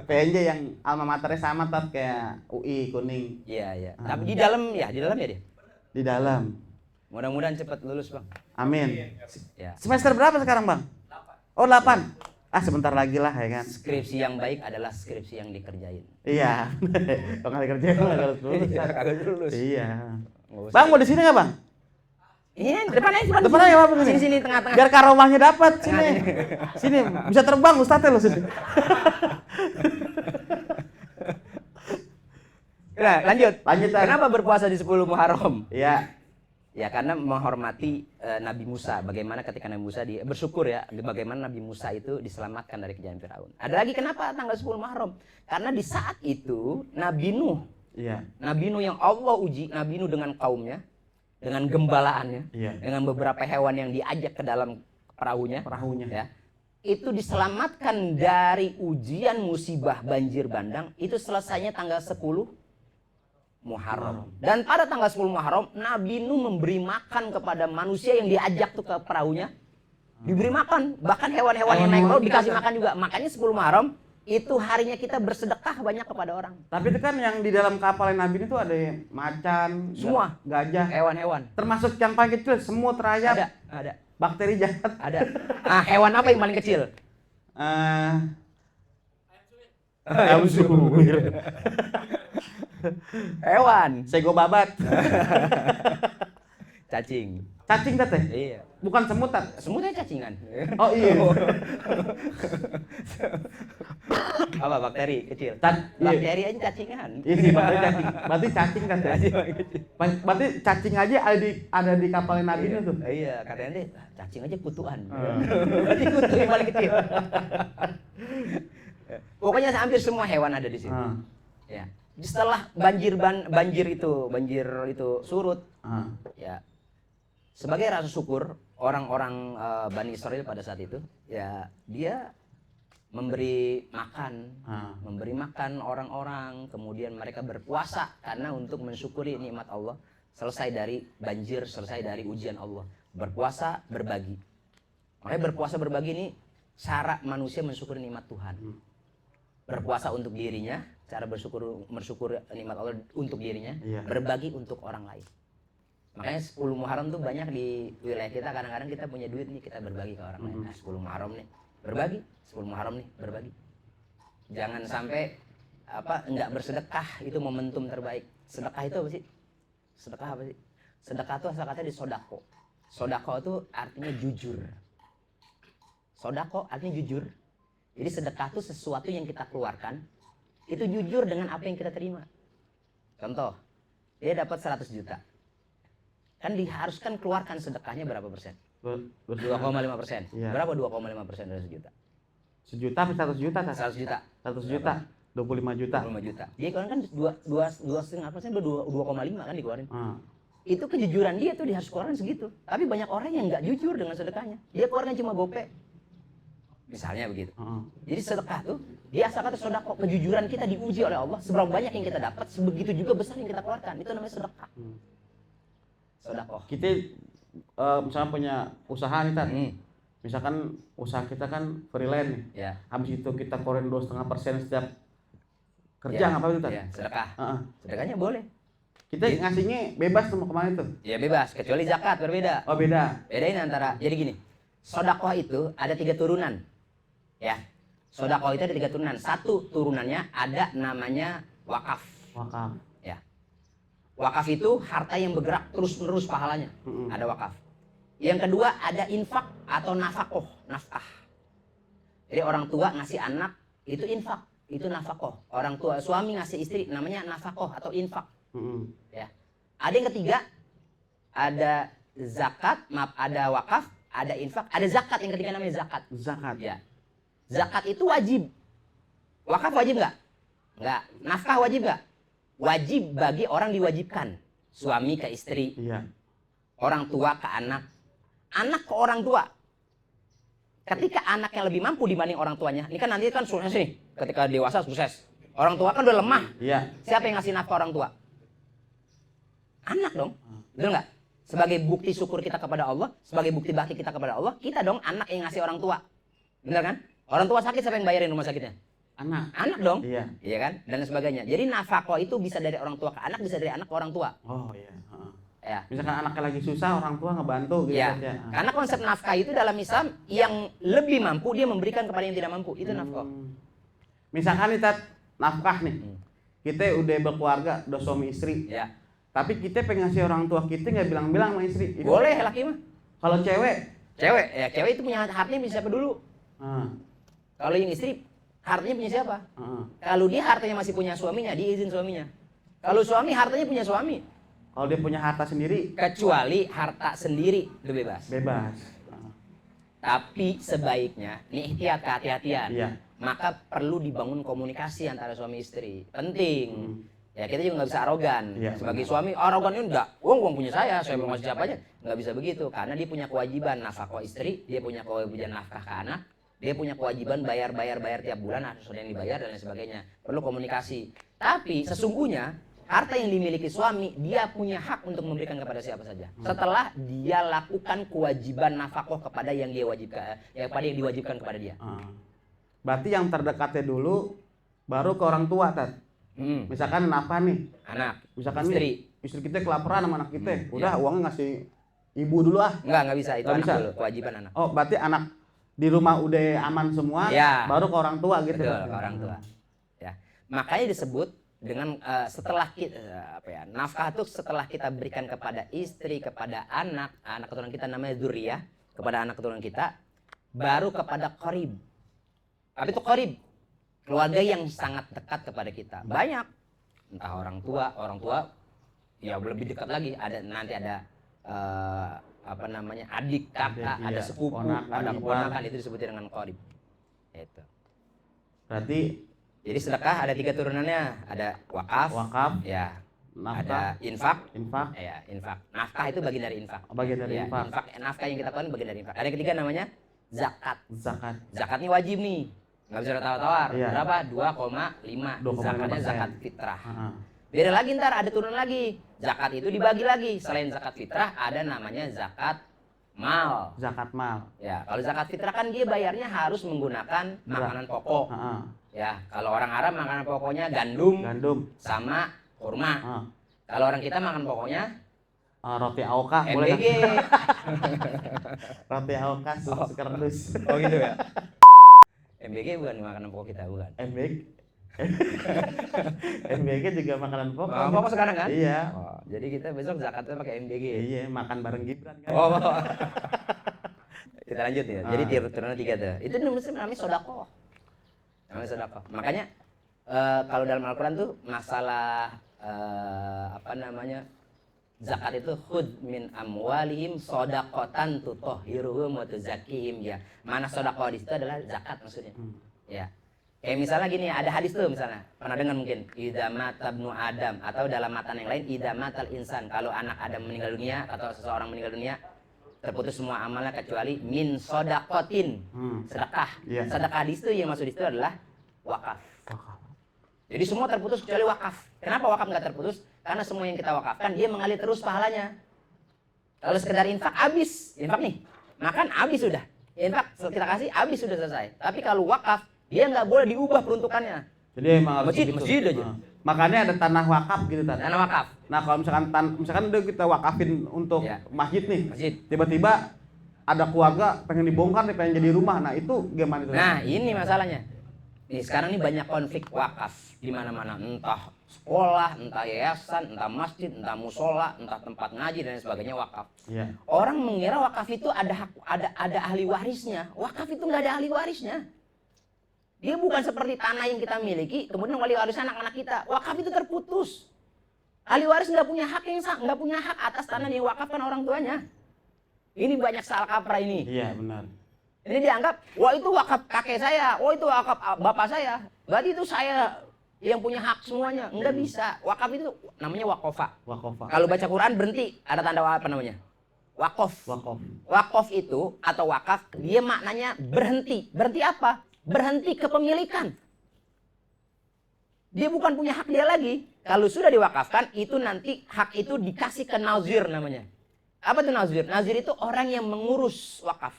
PNJ yang alma maternya sama tat kayak UI Kuning. Iya, iya. Tapi di dalam ya dia. Di dalam. Mudah-mudahan cepat lulus, Bang. Amin. Ya. Semester berapa sekarang bang? 8. Oh 8. Ah sebentar lagi lah ya kan. Skripsi yang baik adalah skripsi yang dikerjain. Iya. Kalau nggak dikerjain nggak harus lulus. Kagak lulus. Iya. Nggak usah. Bang mau di sini nggak bang? Ini depannya Depannya ya apa sini sini tengah-tengah. Biar karomahnya dapat sini. Sini bisa terbang Ustadz lo sini. Nah, lanjut. Lanjutan. Kenapa berpuasa di 10 Muharram? Iya. Ya karena menghormati Nabi Musa. Bagaimana ketika Nabi Musa bersyukur ya, bagaimana Nabi Musa itu diselamatkan dari kejahatan Firaun. Ada lagi kenapa tanggal 10 Muharram? Karena di saat itu Nabi Nuh, Iya. Nabi Nuh yang Allah uji, Nabi Nuh dengan kaumnya, dengan gembalaannya, Iya. dengan beberapa hewan yang diajak ke dalam perahunya, ya, itu diselamatkan dari ujian musibah banjir bandang. Itu selesainya tanggal 10 Muharram. Dan pada tanggal 10 Muharram, Nabi Nuh memberi makan kepada manusia yang diajak tuh ke perahunya. Diberi makan, bahkan hewan-hewan yang naik perahu dikasih makan juga. Makanya 10 Muharram itu harinya kita bersedekah banyak kepada orang. Tapi itu kan yang di dalam kapal Nabi itu ada macan, Semua. gajah, Hewan-hewan. termasuk yang paling kecil, semut, rayap, Ada. bakteri jahat. Ada. Nah, hewan apa yang paling kecil? Ayam suwir. Hewan. Sego babat. Cacing. Cacing teh. Iya. Bukan semut tat. Semutnya cacingan. Oh iya. Apa bakteri kecil? Iya. Bakteri aja cacingan. Iya sih, berarti cacing. Berarti cacing kan teh. Berarti cacing aja ada di kapal Nabi itu tuh. Iya, katanya deh cacing aja kutuan. Berarti kutu yang paling kecil. Pokoknya hampir semua hewan ada di situ. Ya. Setelah banjir itu surut, ya. Sebagai rasa syukur orang-orang Bani Israel pada saat itu, ya dia memberi makan orang-orang, kemudian mereka berpuasa karena untuk mensyukuri nikmat Allah, selesai dari banjir, selesai dari ujian Allah. Berpuasa berbagi. Makanya berpuasa berbagi ini cara manusia mensyukuri nikmat Tuhan. Berpuasa untuk dirinya, cara bersyukur nikmat Allah untuk dirinya, berbagi untuk orang lain. Makanya 10 Muharram tuh banyak di wilayah kita, kadang-kadang kita punya duit nih, kita berbagi ke orang lain. Nah, 10 Muharram nih, berbagi. 10 Muharram nih, berbagi. Jangan sampai enggak bersedekah, itu momentum terbaik. Sedekah itu apa sih? Sedekah apa sih? Sedekah itu asal katanya di sodako. Sodako itu artinya jujur. Sodako artinya jujur. Jadi sedekah itu sesuatu yang kita keluarkan, itu jujur dengan apa yang kita terima. Contoh, dia dapat 100 juta. Kan diharuskan keluarkan sedekahnya berapa persen? 2,5%. Iya. Berapa 2,5% dari 1 juta? 1 juta apa 100 juta? 100 juta. 100 juta. 25 juta. 25 juta. Dia keluarkan 2,5%, 2,5 kan dikeluarin. Itu kejujuran dia tuh, dia harus keluarkan segitu. Tapi banyak orang yang nggak jujur dengan sedekahnya. Dia keluarkan cuma gope. Misalnya begitu. Jadi sedekah tuh, dia asal kata sedekah, kejujuran kita diuji oleh Allah. Seberapa banyak yang kita dapat, sebegitu juga besar yang kita keluarkan. Itu namanya sedekah. Sedekah. Kita misalnya punya usaha nih Tat. Hmm. Misalkan usaha kita kan freelance nih. Ya. Habis itu kita keluarin 2,5% setiap kerja Ya. nggak apa-apa itu Tat? Ya, sedekah. Heeh. Sedekahnya boleh. Kita ngasihnya bebas sama kemana itu? Ya bebas, kecuali zakat berbeda. Oh beda. Bedain antara, jadi gini, sedekah itu ada 3 turunan. Ya, sedekah itu ada 3 turunan. Satu turunannya ada namanya wakaf. Wakaf. Ya, wakaf itu harta yang bergerak terus-menerus pahalanya. Mm-mm. Ada wakaf. Yang kedua ada infak atau nafkah. Jadi orang tua ngasih anak itu infak, itu nafkah. Orang tua suami ngasih istri namanya nafkah atau infak. Mm-mm. Ya. Ada yang ketiga, ada zakat, ada wakaf, ada infak, ada zakat. Yang ketiga namanya zakat. Zakat. Ya. Zakat itu wajib. Wakaf wajib nggak? Nggak. Nafkah wajib nggak? Wajib bagi orang diwajibkan. Suami ke istri, Iya. orang tua ke anak, anak ke orang tua. Ketika anaknya lebih mampu dibanding orang tuanya, ini kan nanti kan sukses nih. Ketika dewasa sukses. Orang tua kan udah lemah. Iya. Siapa yang ngasih nafkah orang tua? Anak dong, betul nggak? Sebagai bukti syukur kita kepada Allah, sebagai bukti bakti kita kepada Allah, kita dong anak yang ngasih orang tua, benar kan? Orang tua sakit siapa yang bayarin rumah sakitnya? Anak. Anak dong, Iya. iya kan? Dan sebagainya. Jadi nafkah itu bisa dari orang tua ke anak, bisa dari anak ke orang tua. Oh iya. Heeh. Ya, Misalkan anaknya lagi susah, orang tua ngebantu gitu ya. Tat, ya. Karena konsep nafkah itu dalam Islam yang lebih mampu dia memberikan kepada yang tidak mampu, itu nafkah. Misalkan nih Tat, nafkah nih. Hmm. Kita udah berkeluarga, udah suami istri. Ya, Tapi kita pengen ngasih orang tua kita nggak bilang-bilang sama istri. Itu- boleh laki mah. Kalau cewek, Cewek, ya cewek itu punya hartanya punya siapa dulu? ah, Kalau yang istri hartanya punya siapa? ah. Kalau dia hartanya masih punya suaminya, dia izin suaminya. Kalau suami hartanya punya suami, Kalau dia punya harta sendiri, kecuali harta sendiri itu bebas. bebas. Ah, Tapi sebaiknya, ini ikhtiar kehati-hatian. Iya. Maka perlu dibangun komunikasi antara suami istri. Penting. Hmm. Ya kita juga nggak bisa arogan. Iya, Sebagai benar. suami, arogan itu enggak. Uang punya saya belum ngasih siapa aja. Nggak bisa begitu. Karena dia punya kewajiban nafkah istri, dia punya kewajiban nafkah ke anak, dia punya kewajiban bayar tiap bulan harus ada yang dibayar dan lain sebagainya. Perlu komunikasi. Tapi sesungguhnya harta yang dimiliki suami dia punya hak untuk memberikan kepada siapa saja. Setelah dia lakukan kewajiban nafkah kepada yang dia wajibkan, kepada yang diwajibkan kepada dia. ah. Berarti yang terdekatnya dulu, baru ke orang tua Tat. Misalkan apa nih? Anak, Misalkan istri. nih, istri kita kelaparan sama anak kita. Udah iya. uangnya ngasih ibu dulu ah. Nggak bisa itu Nggak anak bisa? dulu, kewajiban anak. Oh, berarti anak di rumah udah aman semua, Iya. baru ke orang tua gitu. Betul, ke orang tua. Ya. Makanya disebut dengan setelah kita nafkah itu setelah kita berikan kepada istri, kepada anak keturunan kita namanya dzurriyyah, kepada anak keturunan kita, baru kepada qarib. Apa itu qarib? Keluarga yang sangat dekat kepada kita. Banyak. Entah orang tua ya lebih dekat lagi. Nanti ada apa namanya? Adik, kakak, Adik, ada iya. sepupu, Ponakan, ada ipar. keponakan, itu disebutnya dengan qarib. Itu. Berarti Jadi sedekah ada 3 turunannya, ada wakaf, wakaf, ya, nafkah, ada infak, infak, ya infak. Nafkah itu bagian dari infak. bagian dari Ya, infak, nafkah yang kita keluarin bagian dari infak. Ada yang ketiga namanya zakat. zakat. Zakat ini wajib nih, nggak bisa tawar-tawar. Iya. Berapa? 2,5. 2,5%. Zakatnya zakat fitrah. Ah, Beda lagi ntar ada turun lagi. Zakat itu dibagi lagi. Selain zakat fitrah ada namanya zakat mal. zakat mal. Ya, kalau zakat fitrah kan dia bayarnya harus menggunakan makanan pokok. Ah, Ya, kalau orang Arab makanan pokoknya gandum gandum. sama kurma. Ah, Kalau orang kita makan pokoknya roti aoka boleh MBG. nggak? Roti aoka susu kardus. Oh gitu ya. MBG bukan makanan pokok kita, bukan. MBG. MBG juga makanan pokok. Makanan pokok sekarang kan? Iya. Oh, jadi kita besok zakatnya pakai MBG. Iya, makan bareng Gibran kan. Oh. Kita lanjut ya. Jadi Ah. turunnya 3 tuh. Itu namanya sedekah. Namanya sedekah. Makanya kalau dalam Al-Qur'an tuh masalah apa namanya? Zakat itu khud min amwalihim shadaqatan tutahhiruhum wa tuzakkihim ya. Mana sedekah di situ adalah zakat maksudnya. Ya. Kayak misalnya gini, ada hadis tuh misalnya. Pernah dengar mungkin idza mata ibnu Adam atau dalam matan yang lain idza matal insan. Kalau anak Adam meninggal dunia atau seseorang meninggal dunia terputus semua amalnya kecuali min shadaqatin. Sedekah. Iya. Sedekah di situ yang masuk di situ adalah wakaf. Wakaf. Jadi semua terputus kecuali wakaf. Kenapa wakaf nggak terputus? Karena semua yang kita wakafkan dia mengalir terus pahalanya. Kalau sekedar infak habis, infak nih, makan habis sudah. Infak kita kasih habis sudah selesai. Tapi kalau wakaf dia nggak boleh diubah peruntukannya. Jadi emang harus Masjid, gitu. masjid aja. Nah, makanya ada tanah wakaf gitu Tan. Tanah wakaf, Nah kalau misalkan udah kita wakafin untuk Iya. masjid nih, masjid. tiba-tiba ada keluarga pengen dibongkar nih, pengen jadi rumah. Nah itu gimana itu? Nah, ini masalahnya. Nih sekarang ini banyak konflik wakaf di mana-mana, entah sekolah, entah yayasan, entah masjid, entah musola, entah tempat ngaji dan sebagainya wakaf. Iya. Orang mengira wakaf itu ada ahli warisnya. Wakaf itu nggak ada ahli warisnya. Dia bukan seperti tanah yang kita miliki, kemudian ahli waris anak-anak kita. Wakaf itu terputus. Ahli waris nggak punya hak nggak punya hak atas tanah yang diwakafkan orang tuanya. Ini banyak salah kaprah ini. Iya benar. Ini dianggap, wah itu wakaf kakek saya, wah itu wakaf bapak saya. Berarti itu saya yang punya hak semuanya. Enggak bisa. Wakaf itu namanya wakofa. Wakofa. Kalau baca Quran berhenti, ada tanda apa namanya? Wakof. Wakof. Wakof itu atau wakaf, dia maknanya berhenti. Berhenti apa? Berhenti kepemilikan. Dia bukan punya hak dia lagi. Kalau sudah diwakafkan, itu nanti hak itu dikasih ke nazir namanya. Apa itu nazir? Nazir itu orang yang mengurus wakaf.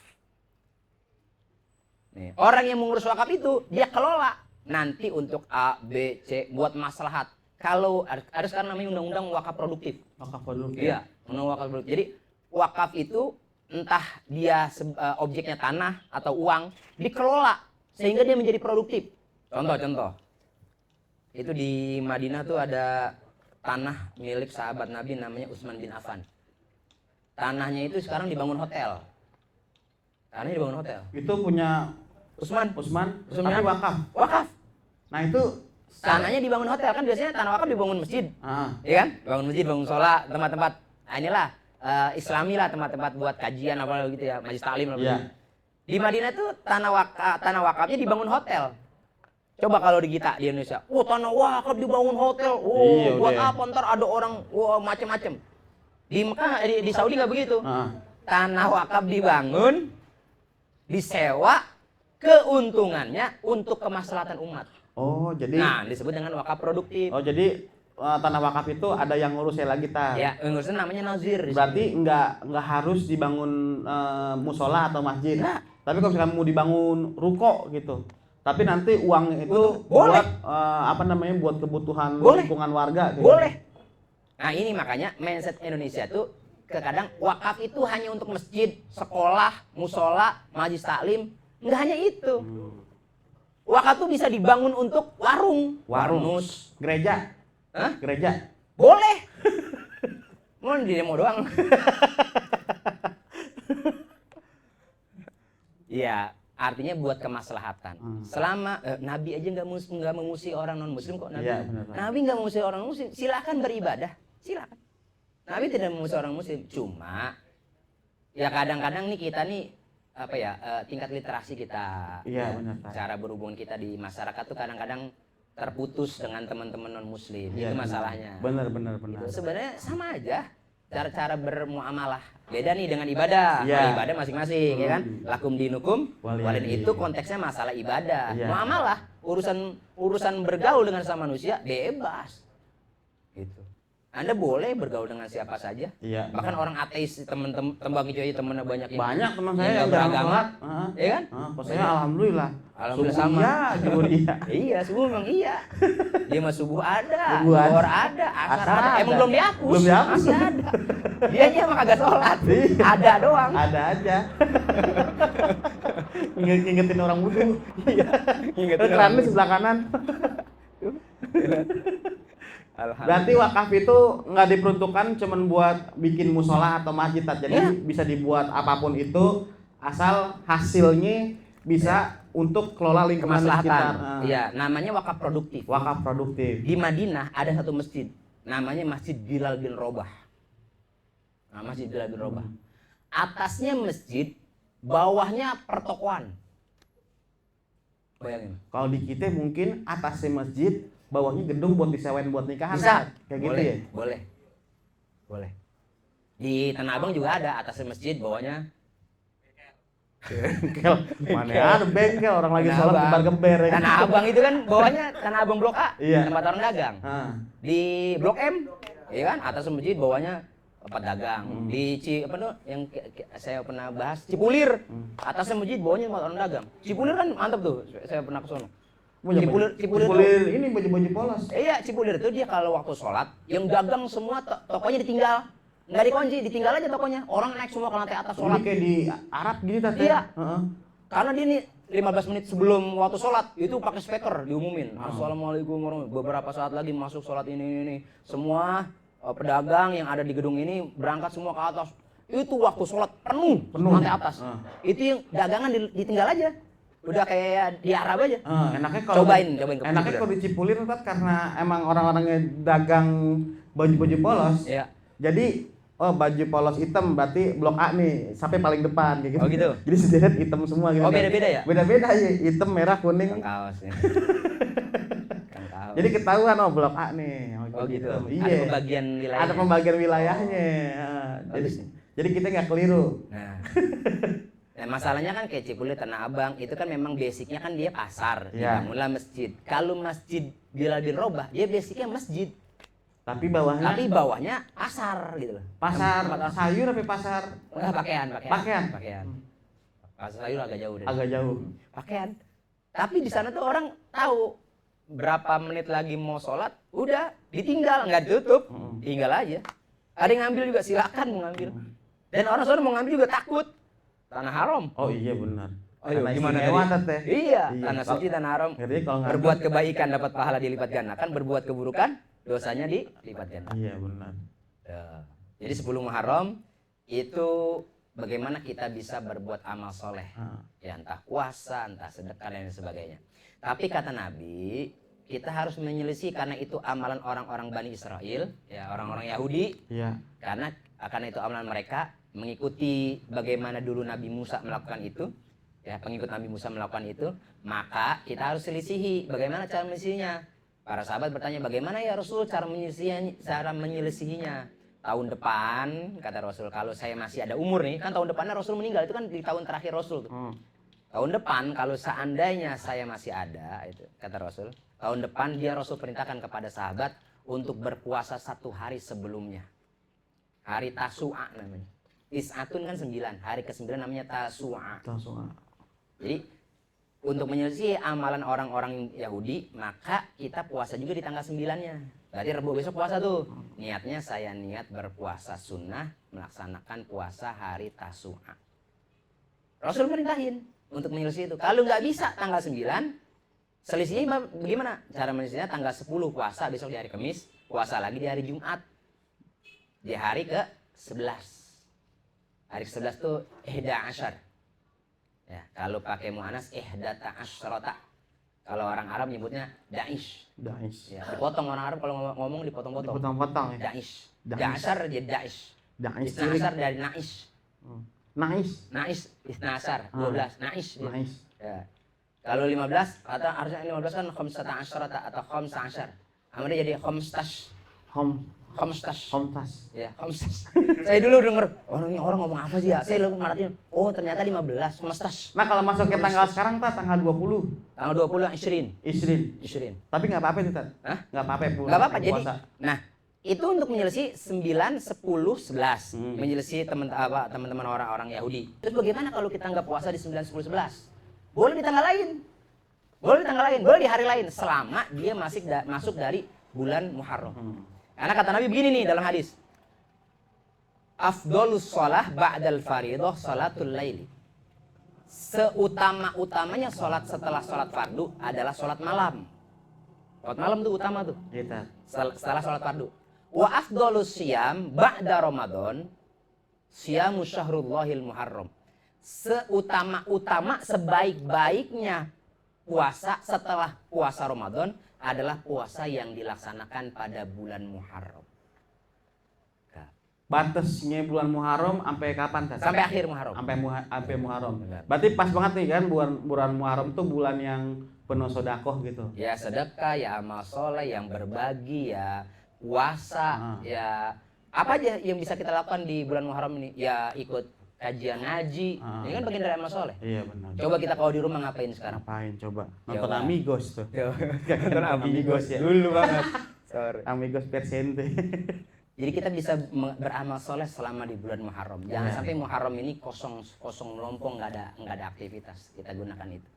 Nih, orang yang mengurus wakaf itu dia kelola nanti untuk A, B, C buat maslahat. Kalau ada sekarang namanya undang-undang wakaf produktif. Wakaf dulu. Iya, undang wakaf produktif. Jadi wakaf itu entah dia objeknya tanah atau uang dikelola sehingga dia menjadi produktif. Contoh. Itu di Madinah tuh ada tanah milik sahabat Nabi namanya Utsman bin Affan. Tanahnya itu sekarang dibangun hotel. Tanahnya dibangun hotel. Itu punya Utsman tapi wakaf. Wakaf. Nah itu Tanahnya dibangun hotel kan biasanya tanah wakaf dibangun masjid. Iya kan? Bangun masjid, bangun sholat, tempat-tempat. Nah, inilah Islami lah tempat-tempat buat kajian apa gitu ya, majelis taklim lah. Iya. Di Madinah tuh tanah wakafnya dibangun hotel. Coba kalau di kita di Indonesia, tanah wakaf dibangun hotel. Iya, Buat udah. apa ntar ada orang macem-macem. Di Mekah di Saudi nggak begitu. Tanah wakaf dibangun, disewa, keuntungannya untuk kemaslahatan umat. Oh jadi. Nah, disebut dengan wakaf produktif. Oh jadi tanah wakaf itu ada yang ngurusnya lagi Tan. Ya, ngurusnya namanya nazir. Berarti nggak harus dibangun musola atau masjid. Nggak. Tapi kalau misalkan mau dibangun ruko gitu. Tapi nanti uang itu Boleh. buat buat kebutuhan Boleh. lingkungan warga. Gitu. Boleh. Nah ini makanya mindset Indonesia tuh kadang wakaf itu hanya untuk masjid, sekolah, musola, majelis taklim. Nggak hanya itu. Wakaf tuh bisa dibangun untuk warung. Warnus. Gereja. Hah? Gereja. Boleh. Mau di demo doang. Iya, artinya buat kemaslahatan. Selama Nabi aja nggak memusuhi orang non Muslim kok Nabi. Iya, benar, Pak. Nabi nggak memusuhi orang Muslim. Silakan beribadah, silakan. Nabi tidak memusuhi orang Muslim. Cuma ya kadang-kadang nih kita nih tingkat literasi kita, Iya, benar, Pak. cara berhubungan kita di masyarakat tuh kadang-kadang terputus dengan teman-teman non Muslim. Iya, Itu benar. masalahnya. Benar. Itu sebenarnya sama aja cara-cara bermuamalah. Beda nih dengan ibadah. Iya. Kalau ibadah masing-masing ya kan. Lakum dinukum Waliyadin. walin itu konteksnya masalah ibadah. Iya. Muamalah urusan bergaul dengan sama manusia bebas. Gitu. Anda boleh bergaul dengan siapa saja. Iya. Bahkan orang ateis teman-teman tembang itu aja temennya banyak yang Banyak teman yang saya nggak yang jarang beragama. sholat. Ya kan? Pas saya alhamdulillah. Alhamdulillah Subuh sama. Iya, zuhur iya. Iya, subuh memang iya. Dia mah subuh ada, Subuh ada. zuhur ada, asar Asar ada. Emang ada. belum dihapus. Belum dihapus. Masih ada. Dianya emang kagak sholat. Iya. Ada doang. Ada aja. Ngingetin orang wudu. Iya. Ingetin orang Kerannya wudu. sebelah kanan. Alhamdulillah. Berarti wakaf itu nggak diperuntukkan cuman buat bikin musola atau masjid, Tat. Jadi Iya. bisa dibuat apapun itu asal hasilnya bisa untuk kelola lingkungan di sekitar. Kemaslahatan. Iya, namanya wakaf produktif. Wakaf produktif. Di Madinah ada satu masjid, namanya Masjid Bilal bin Robah. Nah, Masjid Bilal bin Robah. Atasnya masjid, bawahnya pertokoan. Bayangin. Kalau di kita mungkin atasnya masjid, bawahnya gedung buat disewain buat nikahan. Bisa. Tat. Kayak gitu Boleh, ya. boleh. Di Tanah Abang juga ada atasnya masjid, bawahnya Bengkel. Mana ada bengkel orang lagi Tanah sholat Abang. gebar-geber ya. Tanah Abang itu kan bawahnya Tanah Abang Blok A, Iya. tempat orang dagang. Ah. Di Blok M, ya kan, atas masjid bawahnya pedagang di apa tuh yang saya pernah bahas Cipulir. Atasnya masjid, bawahnya orang dagang. Cipulir kan mantap tuh. Saya pernah ke sono. Cipulir tuh, ini baju-baju polos. iya, Cipulir itu dia kalau waktu sholat, yang dagang semua tokonya ditinggal. Nggak dikunci, ditinggal aja tokonya. Orang naik semua ke lantai atas sholat. Ini kayak di Arab gitu tante. Iya. Heeh. Karena dia nih 15 menit sebelum waktu sholat itu pakai speaker diumumin. Assalamualaikum warahmatullahi wabarakatuh. Beberapa saat lagi masuk sholat ini. Semua pedagang yang ada di gedung ini berangkat semua ke atas. Itu waktu sholat penuh lantai atas. Itu yang dagangan ditinggal aja. Udah kayak di Arab aja. Enaknya kalau cobain enaknya kalau di Cipulir Tat, karena emang orang-orangnya dagang baju-baju polos. Iya. Jadi baju polos hitam berarti blok A nih sampai paling depan kayak gitu. Oh gitu. Jadi sederet hitam semua gitu. Oh beda-beda ya? Beda-beda ya, hitam, merah, kuning. Kang kaos ya. Kang kaos. Jadi ketahuan blok A nih. Oh gitu. Iya. Ada pembagian wilayah. Ada pembagian wilayahnya. Jadi kita nggak keliru. Nah, masalahnya kan kayak Cipulir, Tanah Abang itu kan memang basicnya kan dia pasar, Iya. dibangunlah masjid. Kalau masjid Bilal bin Robah, dia basicnya masjid, Tapi tapi bawahnya pasar gitu loh. pasar Tempat- sayur apa pasar pakaian. Pakaian. Pasar sayur agak jauh deh. agak jauh. Pakaian. Tapi di sana tuh orang tahu berapa menit lagi mau sholat, udah ditinggal, nggak ditutup, tinggal aja. Ada yang ngambil juga, silakan mau ngambil. Dan orang sana mau ngambil juga takut. Tanah haram. Oh iya benar. Ayo, Karena gimana istimewa, tadi? Tat, ya? Iya, tanah Kalau- suci, tanah haram. Jadi kalau nggak Berbuat kebaikan dapat pahala dilipat gandakan, berbuat keburukan dosanya dilipat gandakan. iya benar. Ya. Jadi 10 Muharram itu bagaimana kita bisa berbuat amal soleh, ya entah puasa, entah sedekah dan sebagainya. Tapi kata Nabi, kita harus menyelisih karena itu amalan orang-orang Bani Israel, ya orang-orang Yahudi, Iya. karena itu amalan mereka mengikuti bagaimana dulu Nabi Musa melakukan itu, ya pengikut Nabi Musa melakukan itu, maka kita harus selisihi bagaimana cara menyelisihinya. Para sahabat bertanya, bagaimana ya Rasul cara menyelisihinya? Tahun depan, kata Rasul, kalau saya masih ada umur nih, kan tahun depannya Rasul meninggal, itu kan di tahun terakhir Rasul tuh. Tahun depan kalau seandainya saya masih ada, itu kata Rasul, tahun depan dia Rasul perintahkan kepada sahabat untuk berpuasa 1 hari sebelumnya. Hari Tasu'a namanya. Tis'atun kan 9, hari ke-9 namanya Tasu'a. Jadi untuk menyelisih amalan orang-orang Yahudi, maka kita puasa juga di tanggal 9-nya. Berarti Rebo besok puasa tuh. Niatnya saya niat berpuasa sunnah, melaksanakan puasa hari Tasu'a. Rasul perintahin untuk menyelisih itu. Kalau nggak bisa tanggal 9, selisihnya bagaimana? Cara menyelisihinya tanggal 10 puasa, besok di hari Kamis, puasa lagi di hari Jumat. Di hari ke-11. Hari ke-11 tuh ihda asyar. Ya, kalau pakai mu'anas ihdata asyrata. Kalau orang Arab nyebutnya da'ish. Ya, dipotong orang Arab kalau ngomong dipotong-potong. Dipotong-potong ya. Da'ish. Da'asyar jadi da'ish. Da'ish Isnasar dari na'ish. Na'ish. Isnasar 12. Na'ish. Na'ish. Ya. Kalau 15 atau harusnya 15 kan khamsata asyrata atau khamsa asyar. Amalnya jadi khamstash. Khamstash. Ya, khamstash. Saya dulu denger, ini orang ngomong apa sih ya? Saya lalu ngertiin, oh ternyata 15, khamstash. Nah kalau masuk ke tanggal sekarang tanggal 20. Tanggal 20 Ishrin. Tapi nggak apa-apa itu Tat. Hah? Nggak apa-apa. Nggak apa-apa, jadi, puasa. nah itu untuk menyelisih 9, 10, 11. Menyelisih teman-teman orang-orang Yahudi. Terus bagaimana kalau kita nggak puasa di 9, 10, 11? Boleh di tanggal lain. Boleh di hari lain. Selama dia masuk dari bulan Muharram. Karena kata Nabi begini nih dalam hadis. Afdolus sholah ba'dal faridoh sholatul laili. Seutama-utamanya sholat setelah sholat fardu adalah sholat malam. Sholat malam tuh utama tuh. Gitu. Setelah sholat fardu. Wa afdolus siyam ba'da Ramadan siyamu syahrullahil muharram. Seutama-utama sebaik-baiknya puasa setelah puasa Ramadan adalah puasa yang dilaksanakan pada bulan Muharram. Batasnya bulan Muharram sampai kapan Tat? Sampai akhir Muharram. Sampai Muharram. Benar. Berarti pas banget nih kan bulan Muharram tuh bulan yang penuh sedekah gitu. Ya sedekah, ya amal soleh, yang berbagi, ya puasa, ya apa aja yang bisa kita lakukan di bulan Muharram ini. Ya ikut kajian ngaji, ini kan bagian dari amal soleh. Iya benar. Coba kita kalau di rumah ngapain sekarang? Ngapain coba? Nonton Coba. Amigos tuh. Nonton Amigos ya. Dulu banget. Sorry. Amigos Persente. Jadi kita bisa beramal soleh selama di bulan Muharram. Jangan Ya. sampai Muharram ini kosong melompong, nggak ada aktivitas. Kita gunakan itu.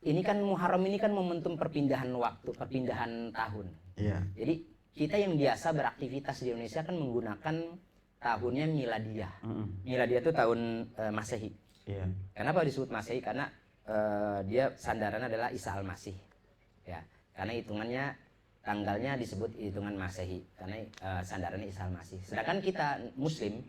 Ini kan Muharram ini kan momentum perpindahan waktu, perpindahan tahun. Iya. Jadi kita yang biasa beraktivitas di Indonesia kan menggunakan tahunnya miladiyah. Miladiyah itu tahun Masehi. Iya. Kenapa disebut Masehi? Karena dia sandarannya adalah Isa al-Masih. Ya, karena hitungannya tanggalnya disebut hitungan Masehi karena sandarannya Isa al-Masih. Sedangkan kita Muslim,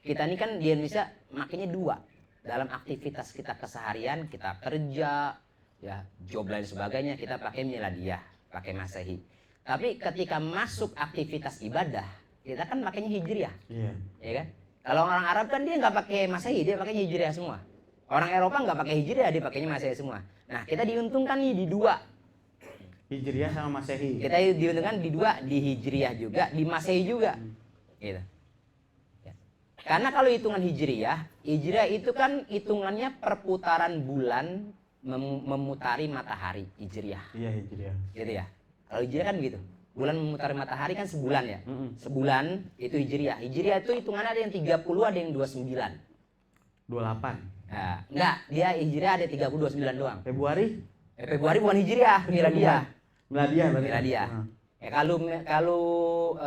kita ini kan di Indonesia makanya dua. Dalam aktivitas kita keseharian, kita kerja, ya, job lain sebagainya, kita pakai miladiyah, pakai Masehi. Tapi ketika masuk aktivitas ibadah, kita kan makanya Hijriah. Iya. Ya kan? Kalau orang Arab kan dia nggak pakai Masehi, dia pakai Hijriah semua. Orang Eropa nggak pakai Hijriah, dia pakainya Masehi semua. Nah, kita diuntungkan nih di dua. Hijriah sama Masehi. Kita diuntungkan di dua, di Hijriah juga, di Masehi juga. Gitu. Ya. Karena kalau hitungan Hijriah itu kan hitungannya perputaran bulan memutari matahari, Hijriah. Iya, Hijriah. Gitu ya. Kalau Hijriah kan begitu. Bulan memutari matahari kan sebulan ya. Sebulan itu Hijriah. Hijriah itu hitungannya ada yang 30, ada yang 29. 28. Nah, enggak, dia Hijriah ada 30, 29 doang. Februari? Februari bukan Hijriah, Miladiyah. Miladiyah berarti. Miladiyah. Ya, kalau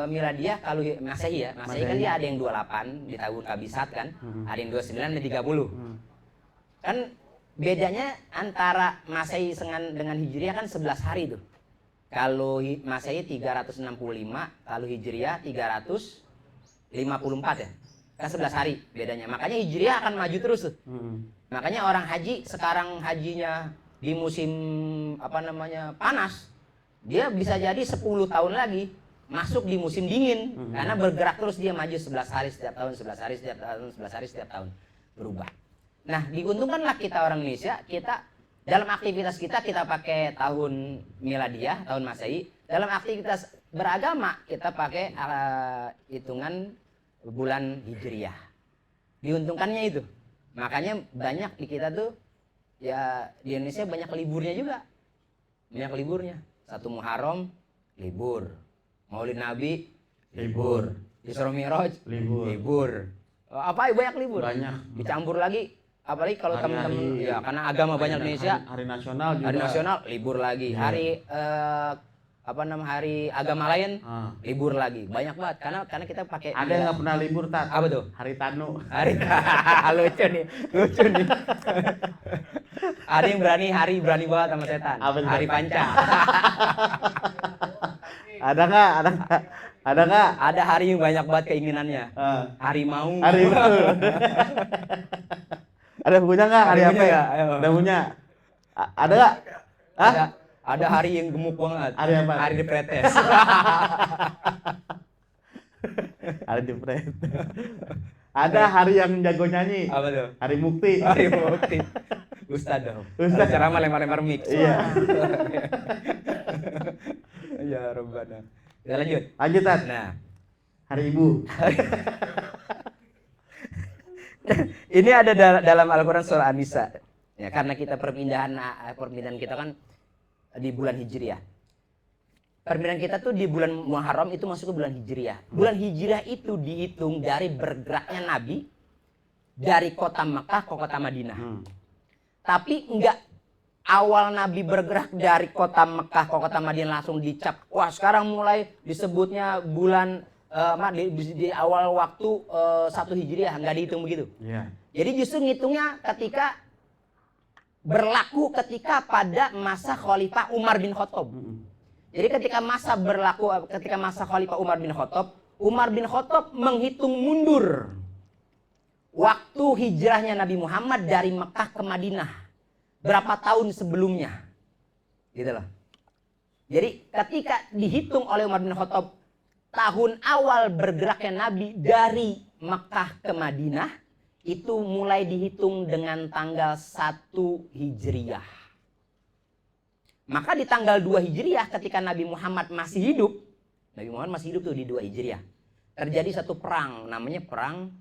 Miladiyah, kalau Masehi ya, Masehi kan Masehi. dia ada yang 28 di tahun Kabisat kan, ada yang 29 dan 30. Kan bedanya antara Masehi dengan Hijriah kan 11 hari tuh. Kalau Masehi 365, kalau Hijriah 354 ya. Kan 11 hari bedanya. Makanya Hijriah akan maju terus tuh. Makanya orang haji sekarang hajinya di musim panas, dia bisa jadi 10 tahun lagi masuk di musim dingin karena bergerak terus dia maju 11 hari setiap tahun, 11 hari setiap tahun, 11 hari setiap tahun berubah. Nah, diuntungkanlah kita orang Indonesia, kita dalam aktivitas kita pakai tahun miladiyah, tahun Masehi. Dalam aktivitas beragama kita pakai hitungan bulan Hijriah. Diuntungkannya itu. Makanya banyak di kita tuh ya di Indonesia banyak liburnya juga. Banyak liburnya. 1 Muharram libur. Maulid Nabi libur. Isra Mi'raj libur. Apa banyak libur. Banyak. Dicampur lagi apalagi kalau Hari-hari, teman-teman ya karena agama banyak di Indonesia. Hari nasional juga. Hari nasional libur lagi. Iya. Hari hari agama lain libur lagi. Banyak banget karena kita pakai Ada yang nggak pernah libur, Tat? Apa tuh? Hari Tanu. Hari lucu nih. Ada yang berani banget sama setan. Apa itu? Hari Panca. Ada nggak? Ada nggak? Ada hari yang banyak banget keinginannya. Harimau. Hari itu. Ada punya nggak? Hari Ada apa? punya nggak? Ayo. Ada punya? Ada nggak? Hah? Ada hari yang gemuk banget. Hari apa? Hari Depretes. Hari Jepret. Ada hari yang jago nyanyi. Apa tuh? Hari Mukti. Hari Mukti. Ustad dong. Ustad. Cara lempar-lempar mix. Iya. Ya Rabbana. Kita lanjut. Lanjut, Tat. Nah, Hari Ibu. ini ada dalam Al-Quran surah An-Nisa. Ya, karena kita perpindahan kita kan di bulan Hijriah. Perpindahan kita tuh di bulan Muharram itu masuk ke bulan Hijriah. Bulan Hijriah itu dihitung dari bergeraknya Nabi dari kota Mekah ke kota Madinah. Tapi enggak awal Nabi bergerak dari kota Mekah ke kota Madinah langsung dicap. Wah, sekarang mulai disebutnya bulan di awal waktu 1 Hijriah, nggak dihitung begitu. Iya. Jadi justru ngitungnya ketika berlaku ketika pada masa Khalifah Umar bin Khattab. Jadi ketika masa Khalifah Umar bin Khattab menghitung mundur waktu hijrahnya Nabi Muhammad dari Mekah ke Madinah berapa tahun sebelumnya. Gitu loh. Jadi ketika dihitung oleh Umar bin Khattab tahun awal bergeraknya Nabi dari Mekah ke Madinah itu mulai dihitung dengan tanggal 1 Hijriah. Maka di tanggal 2 Hijriah ketika Nabi Muhammad masih hidup tuh di 2 Hijriah. Terjadi satu perang namanya perang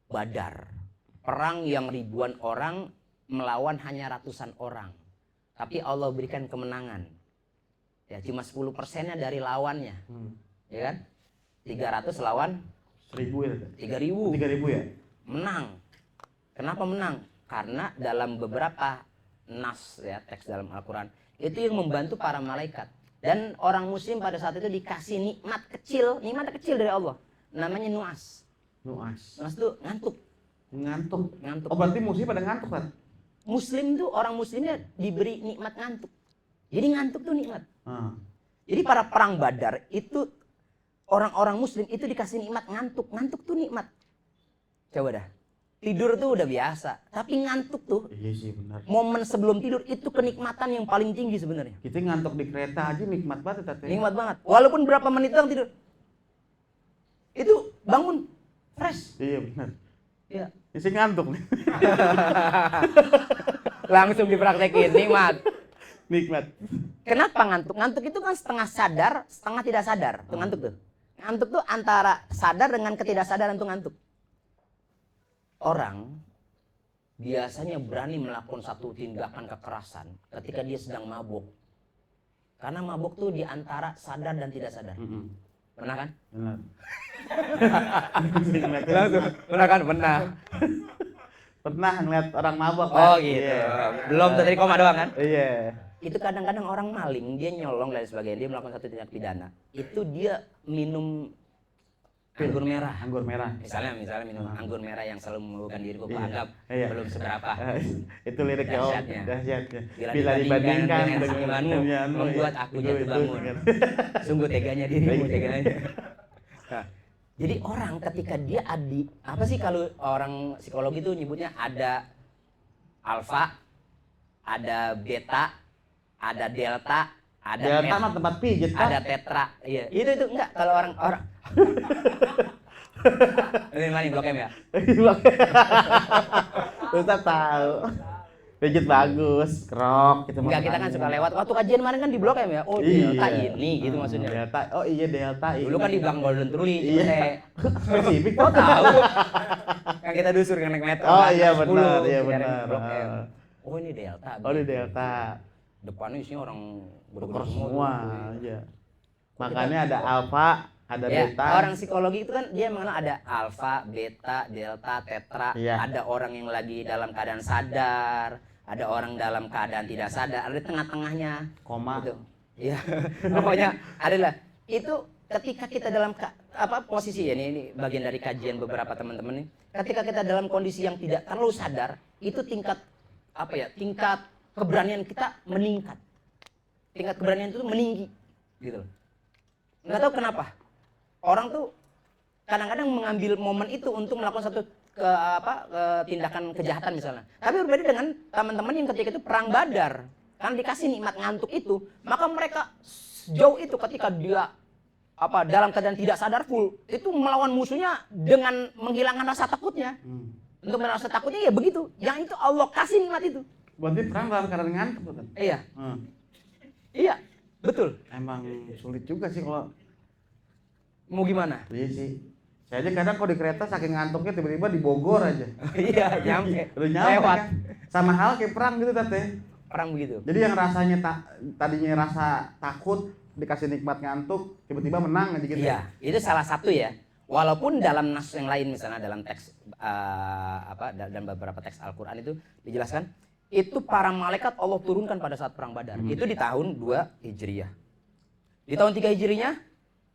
Badar. Perang yang ribuan orang melawan hanya ratusan orang. Tapi Allah berikan kemenangan. Ya cuma 10%-nya dari lawannya. Ya kan? 300 lawan 1000 ya. 3000. 3000 ya? Menang. Kenapa menang? Karena dalam beberapa nas ya, teks dalam Al-Quran itu yang membantu para malaikat. Dan orang muslim pada saat itu dikasih nikmat kecil dari Allah. Namanya nuas. Nuas. Nuas itu ngantuk. Ngantuk. Oh berarti musuhnya pada ngantuk kan? Muslim tuh, orang muslimnya diberi nikmat ngantuk. Jadi ngantuk tuh nikmat. Jadi para perang Badar itu orang-orang muslim itu dikasih nikmat ngantuk. Ngantuk tuh nikmat. Coba dah. Tidur tuh udah biasa, tapi ngantuk tuh. Iya sih benar. Momen sebelum tidur itu kenikmatan yang paling tinggi sebenarnya. Kita ngantuk di kereta aja nikmat banget Tete. Nikmat banget. Walaupun berapa menit doang tidur. Itu bangun fresh. Iya benar. Iya. Isi ngantuk nih. Langsung dipraktekin nikmat. Nikmat. Kenapa ngantuk? Ngantuk itu kan setengah sadar, setengah tidak sadar. Tuh ngantuk tuh. Ngantuk tuh antara sadar dengan ketidaksadaran tuh ngantuk. Orang biasanya berani melakukan satu tindakan kekerasan ketika dia sedang mabuk. Karena mabuk tuh di antara sadar dan tidak sadar. Pernah kan? Benar. Pernah kan? Pernah. Pernah ngeliat orang mabok kan? Oh gitu. Iya. Belum tadi koma doang kan? Iya. Itu kadang-kadang orang maling, dia nyolong dan sebagainya, dia melakukan satu tindak pidana. Itu dia minum anggur merah. Anggur merah. Misalnya minum anggur merah yang selalu memabukkan diriku, Iya. anggap Iya. belum seberapa. Itu liriknya Om. Dahsyatnya. Dahsyatnya. Bila dibandingkan dengan dengan senyumanmu, senyumanmu, membuat ya. aku jatuh bangun. Kan. Sungguh teganya dirimu, Iya. teganya. Nah, jadi orang ketika dia apa sih kalau orang psikologi itu nyebutnya ada alfa, ada beta, ada delta, ada Delta mah tempat pijit kan? ada tetra. Iya, itu enggak kalau orang ini mana Blok M ya? Ustaz tahu. Pijit bagus, krok gitu. Enggak, kita kan suka lewat. Waktu kajian kemarin kan di Blok M ya. Oh, delta ini gitu maksudnya. Delta. Oh iya delta. Dulu kan di Bang Golden Truly, Iya. Spesifik Oh tuh. tahu. Kan kita dusur kan naik metro. Oh kan, iya 10, benar, iya dari benar. Blok M. Oh ini delta. Oh di gitu. delta. Depannya isinya orang Koper bener-bener semua. tuh. Iya. Makanya ada alfa, ada Ya, beta. orang psikologi itu kan dia mengenal ada alfa, beta, delta, tetra. Iya. Ada orang yang lagi dalam keadaan sadar, ada orang dalam keadaan tidak sadar, ada tengah-tengahnya. Koma. Gitu. Iya. Pokoknya adalah itu ketika kita dalam posisi ya ini bagian dari kajian beberapa teman-teman nih. Ketika kita dalam kondisi yang tidak terlalu sadar, itu tingkat tingkat keberanian kita meningkat. Tingkat keberanian itu meninggi gitu loh. Nggak tahu kenapa. Orang tuh kadang-kadang mengambil momen itu untuk melakukan satu tindakan kejahatan misalnya. Tapi berbeda dengan teman-teman yang ketika itu perang Badar. Karena dikasih nikmat ngantuk itu, maka mereka jauh itu ketika dia dalam keadaan tidak sadar full, itu melawan musuhnya dengan menghilangkan rasa takutnya. Untuk merasa takutnya ya begitu. Yang itu Allah kasih nikmat itu. Berarti perang dalam keadaan ngantuk kan? Iya. Iya, betul. Emang sulit juga sih kalau Mau gimana? iya sih. Saya aja kadang kalau di kereta saking ngantuknya tiba-tiba di Bogor aja. Iya, nyampe. Udah nyampe Lewat. kan. Sama hal kayak perang gitu Tete. Perang begitu. Jadi yang rasanya tadinya rasa takut dikasih nikmat ngantuk tiba-tiba menang aja gitu. Iya, itu salah satu ya. Walaupun dalam nas yang lain misalnya dalam teks dan beberapa teks Al-Qur'an itu dijelaskan itu para malaikat Allah turunkan pada saat perang Badar. Itu di tahun 2 Hijriah. Di tahun 3 Hijriahnya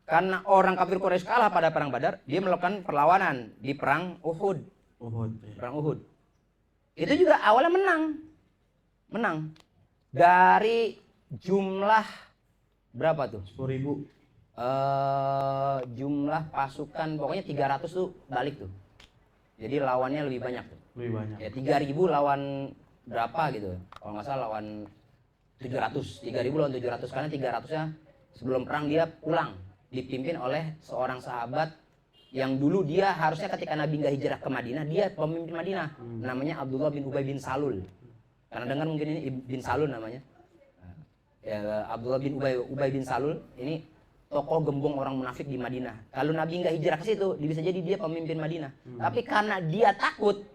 karena orang kafir Quraisy kalah pada perang Badar, dia melakukan perlawanan di perang Uhud. Perang Uhud. Itu juga awalnya menang. Dari jumlah berapa tuh? 10.000. Jumlah pasukan pokoknya 300 tuh balik tuh. Jadi lawannya lebih banyak tuh. Lebih banyak. Ya 3.000 lawan berapa gitu. Kalau nggak salah lawan 700. 3.000 lawan 700 karena 300-nya sebelum perang dia pulang dipimpin oleh seorang sahabat yang dulu dia harusnya ketika Nabi nggak hijrah ke Madinah, dia pemimpin Madinah. Namanya Abdullah bin Ubay bin Salul. Karena dengar mungkin ini bin Salul namanya. Ya, Abdullah bin Ubay bin Salul ini tokoh gembong orang munafik di Madinah. Kalau Nabi nggak hijrah ke situ, bisa jadi dia pemimpin Madinah. Tapi karena dia takut,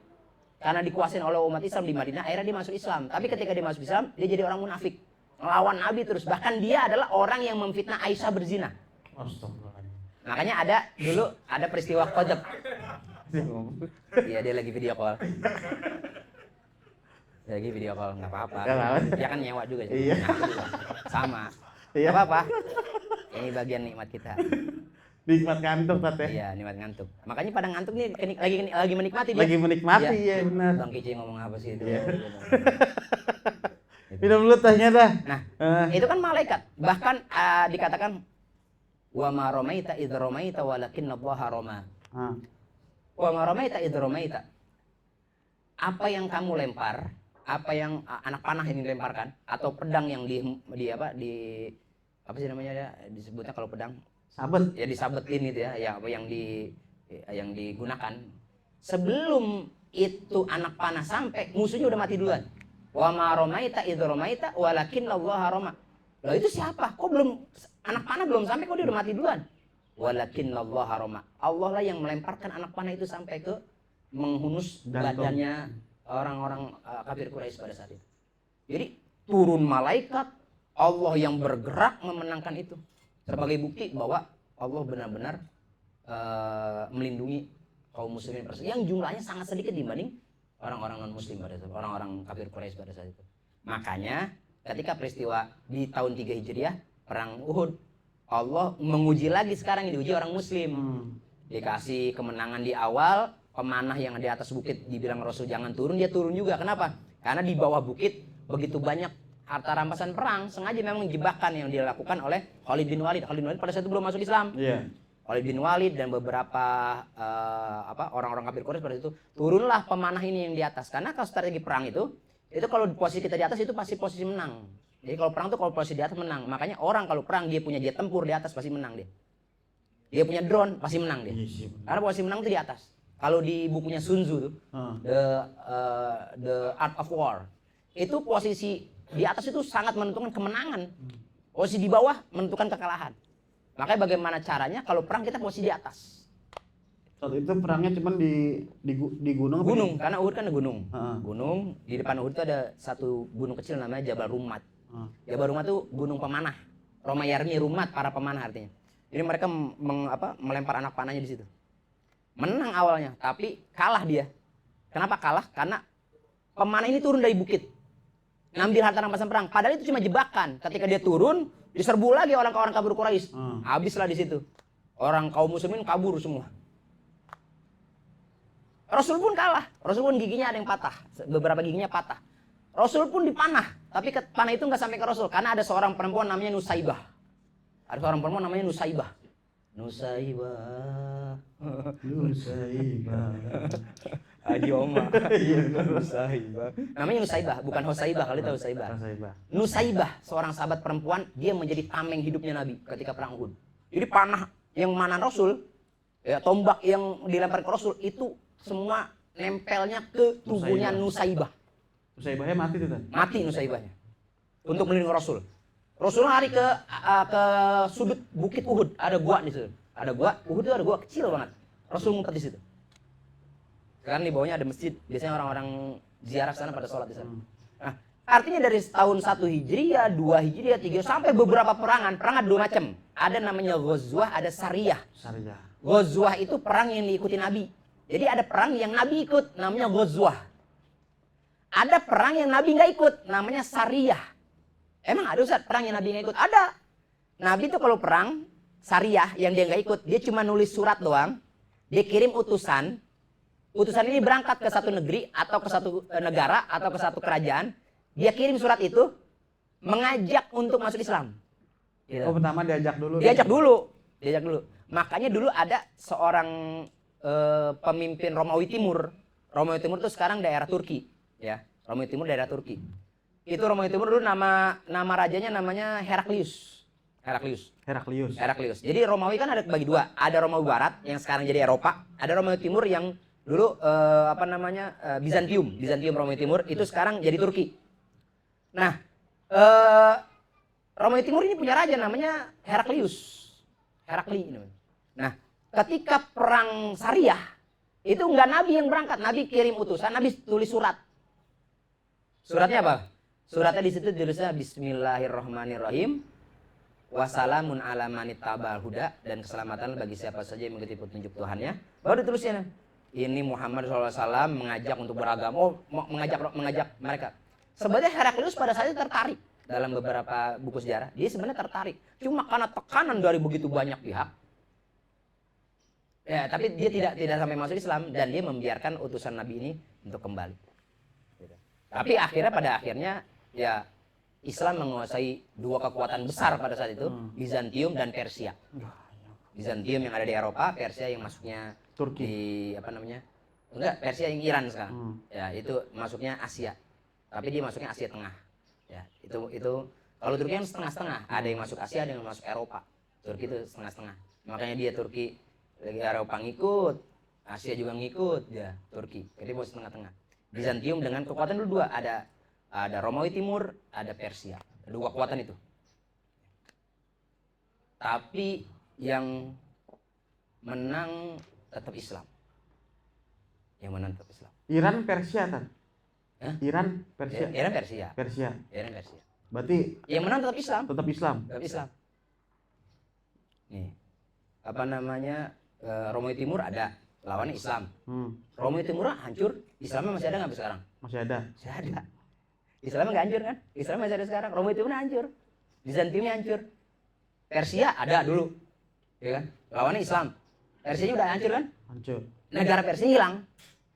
karena dikuasain oleh umat Islam di Madinah, akhirnya dia masuk Islam. Tapi ketika dia masuk Islam, dia jadi orang munafik, ngelawan Nabi terus. Bahkan dia adalah orang yang memfitnah Aisyah berzina. Astagfirullahaladzim. Makanya dulu ada peristiwa qadzaf. Iya, dia lagi video call. Lagi video call, nggak apa-apa. Dia kan nyewa juga sih. Iya. Nah, sama. Iya. Nggak apa-apa. Ini bagian nikmat kita. Nikmat ngantuk teh. Iya, nikmat ngantuk. Makanya pada ngantuk nih lagi menikmati dia. Lagi menikmati ya benar. Bang Kici ngomong apa sih itu? Iya. Minum dulu tehnya dah. Nah, itu kan malaikat. Bahkan dikatakan wa ma ramaita idz ramaita walakinnallaha rama. Wa ma ramaita idz ramaita. Apa yang kamu lempar, apa yang anak panah yang dilemparkan atau pedang yang di apa sih namanya ya, disebutnya kalau pedang Sabet. ya disabetin itu ya, yang digunakan. Sebelum itu anak panah sampai, musuhnya udah mati duluan. Wa ma ramaita idz ramaita walakinnallaha rama. Lah itu siapa? Kok belum anak panah belum sampai kok dia udah mati duluan? Walakinnallaha rama. Allah lah yang melemparkan anak panah itu sampai ke menghunus badannya orang-orang kafir Quraisy pada saat itu. Jadi turun malaikat, Allah yang bergerak memenangkan itu sebagai bukti bahwa Allah benar-benar melindungi kaum muslimin yang jumlahnya sangat sedikit dibanding orang-orang non muslim pada saat itu, orang-orang kafir Quraisy pada saat itu. Makanya ketika peristiwa di tahun 3 Hijriah perang Uhud, Allah menguji lagi sekarang ini, diuji orang muslim. Dikasih kemenangan di awal, pemanah yang di atas bukit dibilang Rasul jangan turun, dia turun juga. Kenapa? Karena di bawah bukit begitu banyak harta rampasan perang, sengaja memang jebakan yang dilakukan oleh Khalid bin Walid. Khalid bin Walid pada saat itu belum masuk Islam. Iya. Khalid bin Walid dan beberapa orang-orang kafir Quraisy pada itu turunlah pemanah ini yang di atas. Karena kalau strategi perang itu kalau posisi kita di atas itu pasti posisi menang. Jadi kalau perang tuh kalau posisi di atas menang. Makanya orang kalau perang dia punya jet tempur di atas pasti menang dia. Dia punya drone pasti menang dia. Karena posisi menang itu di atas. Kalau di bukunya Sun Tzu tuh, The Art of War, itu posisi di atas itu sangat menentukan kemenangan. Posisi di bawah menentukan kekalahan. Makanya bagaimana caranya kalau perang kita posisi di atas. Saat itu perangnya cuma di gunung. Gunung, karena Uhud kan ada gunung. Heeh. Gunung, di depan Uhud itu ada satu gunung kecil namanya Jabal Rumat. Jabal Rumat itu gunung pemanah. Romayarmi Rumat, para pemanah artinya. Jadi mereka melempar anak panahnya di situ. Menang awalnya, tapi kalah dia. Kenapa kalah? Karena pemanah ini turun dari bukit, ngambil harta rampasan perang. Padahal itu cuma jebakan. Ketika dia turun, diserbu lagi orang kafir Quraisy. Habislah di situ. Orang kaum muslimin kabur semua. Rasul pun kalah. Rasul pun giginya ada yang patah. Beberapa giginya patah. Rasul pun dipanah. Tapi panah itu nggak sampai ke Rasul. Karena ada seorang perempuan namanya Nusaibah. Ada seorang perempuan namanya Nusaibah. Nusaibah. Haji Oma. Nusaibah. Namanya Nusaibah, bukan Hosaibah. Kali tahu Nusaibah. Nusaibah, seorang sahabat perempuan, dia menjadi tameng hidupnya Nabi ketika perang Uhud. Jadi panah yang mana Rasul, ya tombak yang dilempar ke Rasul itu semua nempelnya ke tubuhnya Nusaibah. Nusaibahnya mati tuh kan? Mati Nusaibahnya. Untuk melindungi Rasul. Rasul lari ke sudut bukit Uhud, ada gua di situ. Ada gua, Uhud itu ada gua kecil banget. Rasul ngumpet di situ. Sekarang di bawahnya ada masjid. Biasanya orang-orang ziarah sana pada sholat di sana. Nah, artinya dari tahun 1 Hijriah, 2 Hijriah, 3 sampai beberapa perangan. Perang ada 2 macam. Ada namanya Ghazwah, ada Sariyah. Ghazwah itu perang yang diikuti Nabi. Jadi ada perang yang Nabi ikut, namanya Ghazwah. Ada perang yang Nabi nggak ikut, namanya Sariyah. Emang ada Ustaz perang yang Nabi nggak ikut? Ada. Nabi itu kalau perang Sariyah yang dia nggak ikut, dia cuma nulis surat doang. Dia kirim utusan. Utusan ini berangkat ke satu negeri atau ke satu negara atau ke satu kerajaan. Dia kirim surat itu mengajak untuk masuk Islam. Oh, pertama diajak dulu. Diajak dulu. Makanya dulu ada seorang pemimpin Romawi Timur. Romawi Timur itu sekarang daerah Turki, ya. Romawi Timur daerah Turki. Itu Romawi Timur dulu nama rajanya namanya Heraklius. Jadi Romawi kan ada bagi dua. Ada Romawi Barat yang sekarang jadi Eropa. Ada Romawi Timur yang dulu Bizantium Romawi Timur itu sekarang jadi Turki. Nah, Romawi Timur ini punya raja namanya Herakli. Nah, ketika perang Sariyah itu enggak Nabi yang berangkat, Nabi kirim utusan, Nabi tulis surat. Suratnya apa? Suratnya di situ tulisnya Bismillahirrahmanirrahim. Wassalamun ala manittaba'al huda, dan keselamatan bagi siapa saja yang mengikuti petunjuk Tuhannya. Baru ditulisnya, ini Muhammad SAW mengajak untuk beragama, mengajak mereka. Sebenarnya Heraklius pada saat itu tertarik dalam beberapa buku sejarah. Dia sebenarnya tertarik, cuma karena tekanan dari begitu banyak pihak. Ya, tapi dia tidak sampai masuk Islam, dan dia membiarkan utusan Nabi ini untuk kembali. Gitu. Tapi pada akhirnya ya Islam menguasai dua kekuatan besar pada saat itu, Bizantium dan Persia. Bizantium yang ada di Eropa, Persia yang masuknya Turki. di enggak, Persia yang Iran sekarang. Ya, itu masuknya Asia. Tapi dia masuknya Asia Tengah. Ya, itu kalau Turki kan setengah-setengah, ada yang masuk Asia, ada yang masuk Eropa. Turki itu setengah-setengah. Makanya dia Turki lagi Eropa ngikut, Asia juga ngikut, ya Turki. Jadi mau setengah-tengah. Bizantium dengan kekuatan dua, ada Romawi Timur, ada Persia. Dua kekuatan itu. Tapi yang menang tetap Islam. Yang menang tetap Islam. Iran Persia kan? Hah? Iran Persia. Iran Persia. Persia. Iran Persia. Berarti Yang menang tetap Islam. tetap Islam. Tetap Islam. Nih. Apa namanya? Romawi Timur ada, lawannya Islam. Romawi Timur hancur, Islamnya masih ada nggak sampai sekarang? Masih ada. Masih ada. Islamnya nggak hancur kan? Islam masih ada sekarang. Romawi Timur hancur, Bizantiumnya hancur. Persia ada dulu, ya kan? Lawannya Islam. Persia udah hancur kan? Hancur. Negara Persia hilang.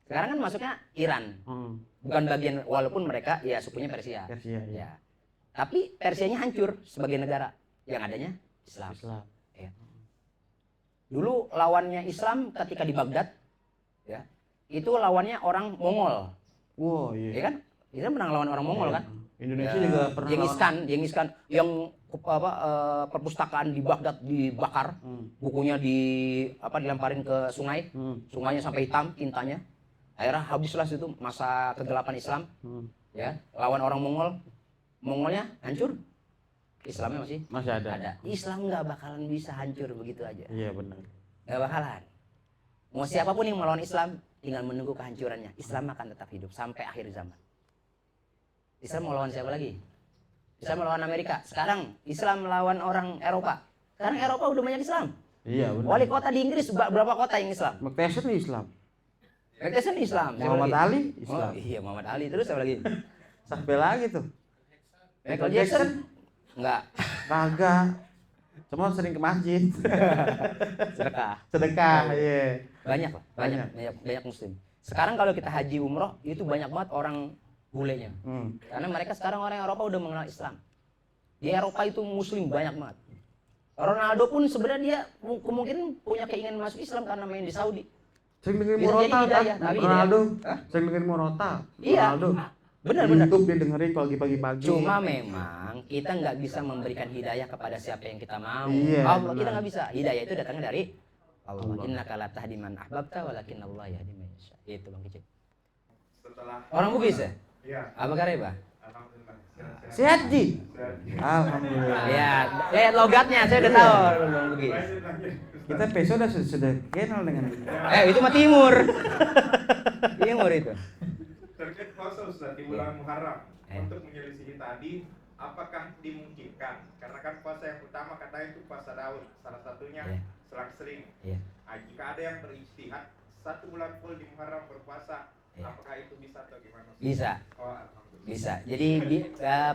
Sekarang kan masuknya Iran. Bukan bagian, walaupun mereka ya sukunya Persia. Persia, ya. Ya. Tapi Persianya hancur sebagai negara. Yang adanya Islam. Islam. Ya. Dulu lawannya Islam ketika di Baghdad, ya, itu lawannya orang Mongol. Wow, iya. Ya kan? Islam menang lawan orang Mongol kan? Indonesia Ya, juga pernah Genghis Khan yang perpustakaan di Baghdad dibakar, bukunya dilemparin ke sungai, sungainya sampai hitam tintanya. Akhirnya habislah situ masa kegelapan Islam. Ya, lawan orang Mongol, Mongolnya hancur, Islamnya masih ada. Islam nggak bakalan bisa hancur begitu aja. Iya benar. Nggak bakalan. Mau siapapun yang melawan Islam, tinggal menunggu kehancurannya. Islam akan tetap hidup sampai akhir zaman. Islam mau lawan siapa lagi? Islam melawan Amerika. Sekarang Islam melawan orang Eropa. Sekarang Eropa udah banyak Islam. Iya benar. Wali kota di Inggris berapa kota yang Islam? Mark Tyson Islam. Tyson Islam. Siapa Muhammad lagi? Ali Islam. Oh, iya Muhammad Ali. Terus siapa lagi? Sampai lagi tuh. Michael Jackson? Enggak. Kagak. Cuma sering ke masjid. Sedekah. Sedekah, iya. Banyak lah, banyak muslim. Sekarang kalau kita haji umroh itu banyak banget orang bulenya. Karena mereka sekarang orang Eropa udah mengenal Islam. Di Eropa itu muslim banyak banget. Ronaldo pun sebenarnya dia kemungkinan punya keinginan masuk Islam karena main di Saudi. Sering dengerin Bisa jadi Morota kan? hidayah, tapi Ronaldo. Hah? Sering dengerin Morota. Iya. Ronaldo. Benar. YouTube dia dengerin pagi-pagi. Cuma memang kita nggak bisa memberikan hidayah kepada siapa yang kita mau. Iya, Allah kita benar. nggak bisa. Hidayah itu datangnya dari Allah. Innaka la tahdi man ahbabta walakin Allah yahdi man yasha. Itu Bang Kicit. Setelah Orang Bugis ya? ya, Apa kareba? alhamdulillah. Sehat, Ji? Alhamdulillah. Ya, lihat logatnya saya udah tahu Bang Bugis. Kita besok sudah kenal dengan Itu mah timur. Timur itu. Terkait puasa Ustaz di bulan Muharram, Eh. untuk menyelisihi tadi, apakah dimungkinkan? Karena kan puasa yang utama katanya itu puasa Daud, salah satunya Iya. selang-seling. Iya. Jika ada yang berijtihad 1 bulan full di Muharram berpuasa, Iya. apakah itu bisa atau gimana? Ustaz? Bisa. Oh, alhamdulillah. Bisa. Jadi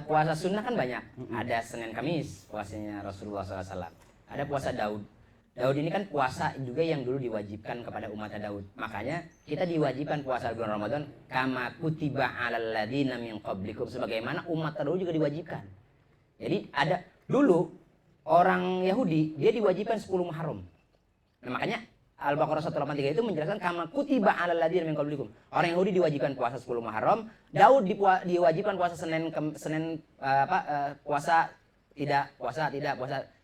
puasa sunnah kan banyak. Ada Senin Kamis puasanya Rasulullah SAW. Ada puasa Daud. Daud ini kan puasa juga yang dulu diwajibkan kepada umat Daud. Makanya kita diwajibkan puasa bulan Ramadan kama kutiba 'alal ladzina min qablikum, sebagaimana umat Daud juga diwajibkan. Jadi ada dulu orang Yahudi dia diwajibkan 10 Muharram. Nah, makanya Al-Baqarah 183 itu menjelaskan kama kutiba 'alal ladzina min qablikum. Orang Yahudi diwajibkan puasa 10 Muharram, Daud diwajibkan puasa puasa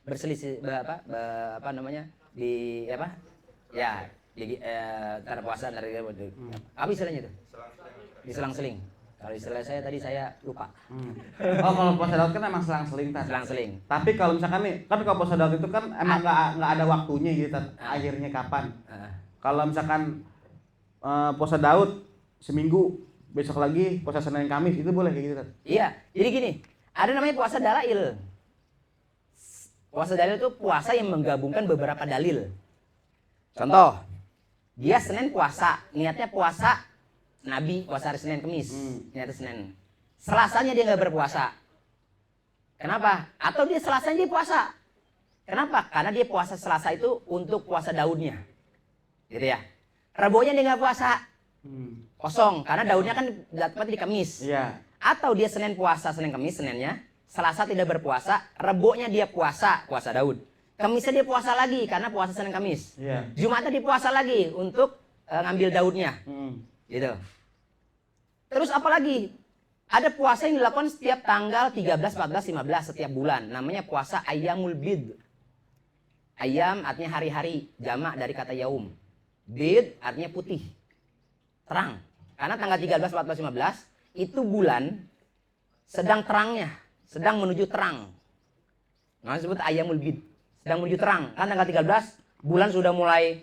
berselisih antara puasa dari apa istilahnya itu? Diselang-seling. Kalau istilah saya tadi saya lupa. Oh, kalau puasa Daud kan emang selang-seling Tat. Selang-seling. Tapi kalau misalkan nih, kan kalau puasa Daud itu kan emang nggak ada waktunya gitu Tat. Akhirnya kapan? Kalau misalkan puasa Daud seminggu, besok lagi puasa Senin Kamis, itu boleh kayak gitu Tat. Iya, jadi gini, ada namanya puasa dalail. Puasa dalil itu puasa yang menggabungkan beberapa dalil. Contoh, dia Senin puasa, niatnya puasa Nabi, puasa hari Senin Kemis, niatnya Senin. Selasanya dia nggak berpuasa. Kenapa? Atau dia Selasanya dia puasa. Kenapa? Karena dia puasa Selasa itu untuk puasa Daudnya. Gitu ya. Rabunya dia nggak puasa. Kosong, karena Daudnya kan dapat di Kamis. Iya. Atau dia Senin puasa, Senin Kemis, Seninnya. Selasa tidak berpuasa, Rebonya dia puasa Daud. Kamisnya dia puasa lagi karena puasa Senin Kamis. Iya. Jumatnya dia puasa lagi untuk ngambil Daudnya. Gitu. Terus apalagi? Ada puasa yang dilakukan setiap tanggal 13, 14, 15 setiap bulan. Namanya puasa Ayyamul Bid. Ayyam artinya hari-hari, jamak dari kata yaum. Bid artinya putih. Terang. Karena tanggal 13, 14, 15 itu bulan sedang terangnya. Sedang menuju terang. Nah, disebut Ayyamul Bid. Sedang menuju terang. Kan tanggal 13 bulan sudah mulai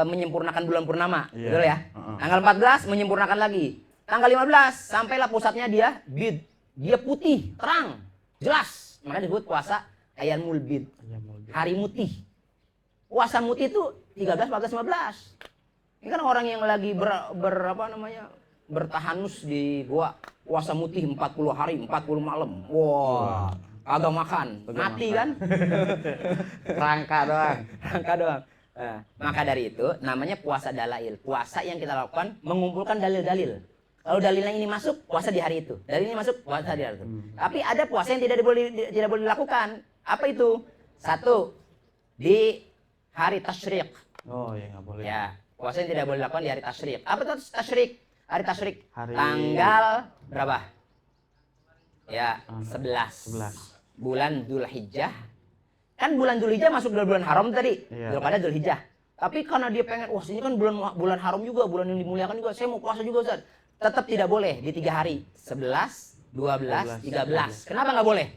menyempurnakan bulan purnama. Iya. Betul ya? Tanggal 14 menyempurnakan lagi. Tanggal 15 sampailah pusatnya dia bid. Dia putih, terang, jelas. Makanya disebut puasa Ayyamul Bid. Hari mutih. Puasa mutih itu 13, 14, 15. Ini kan orang yang lagi bertahanus di gua, puasa mutih 40 hari, 40 malam. Wah, kagak makan, mati kan? Rangka doang. Rangka doang. Nah, maka dari itu namanya puasa dalail. Puasa yang kita lakukan mengumpulkan dalil-dalil. Kalau dalilnya ini masuk, puasa di hari itu. Dalil ini masuk, puasa di hari itu. Tapi ada puasa yang tidak boleh dilakukan. Apa itu? Satu, di hari tasyrik. Oh ya nggak boleh. Ya, puasa yang tidak boleh dilakukan di hari tasyrik. Apa itu tasyrik? Hari tasyrik. Hari- Tanggal berapa? Ya, 11. 11. Bulan Dzulhijjah. Kan bulan Dzulhijjah masuk dalam bulan haram tadi. Iya. Dzulqa'dah, Dzulhijjah. Tapi karena dia pengen, wah ini kan bulan haram juga, bulan yang dimuliakan juga. Saya mau puasa juga, Ustaz. Tetap tidak boleh di 3 hari. 11, 12, 13. Kenapa nggak boleh?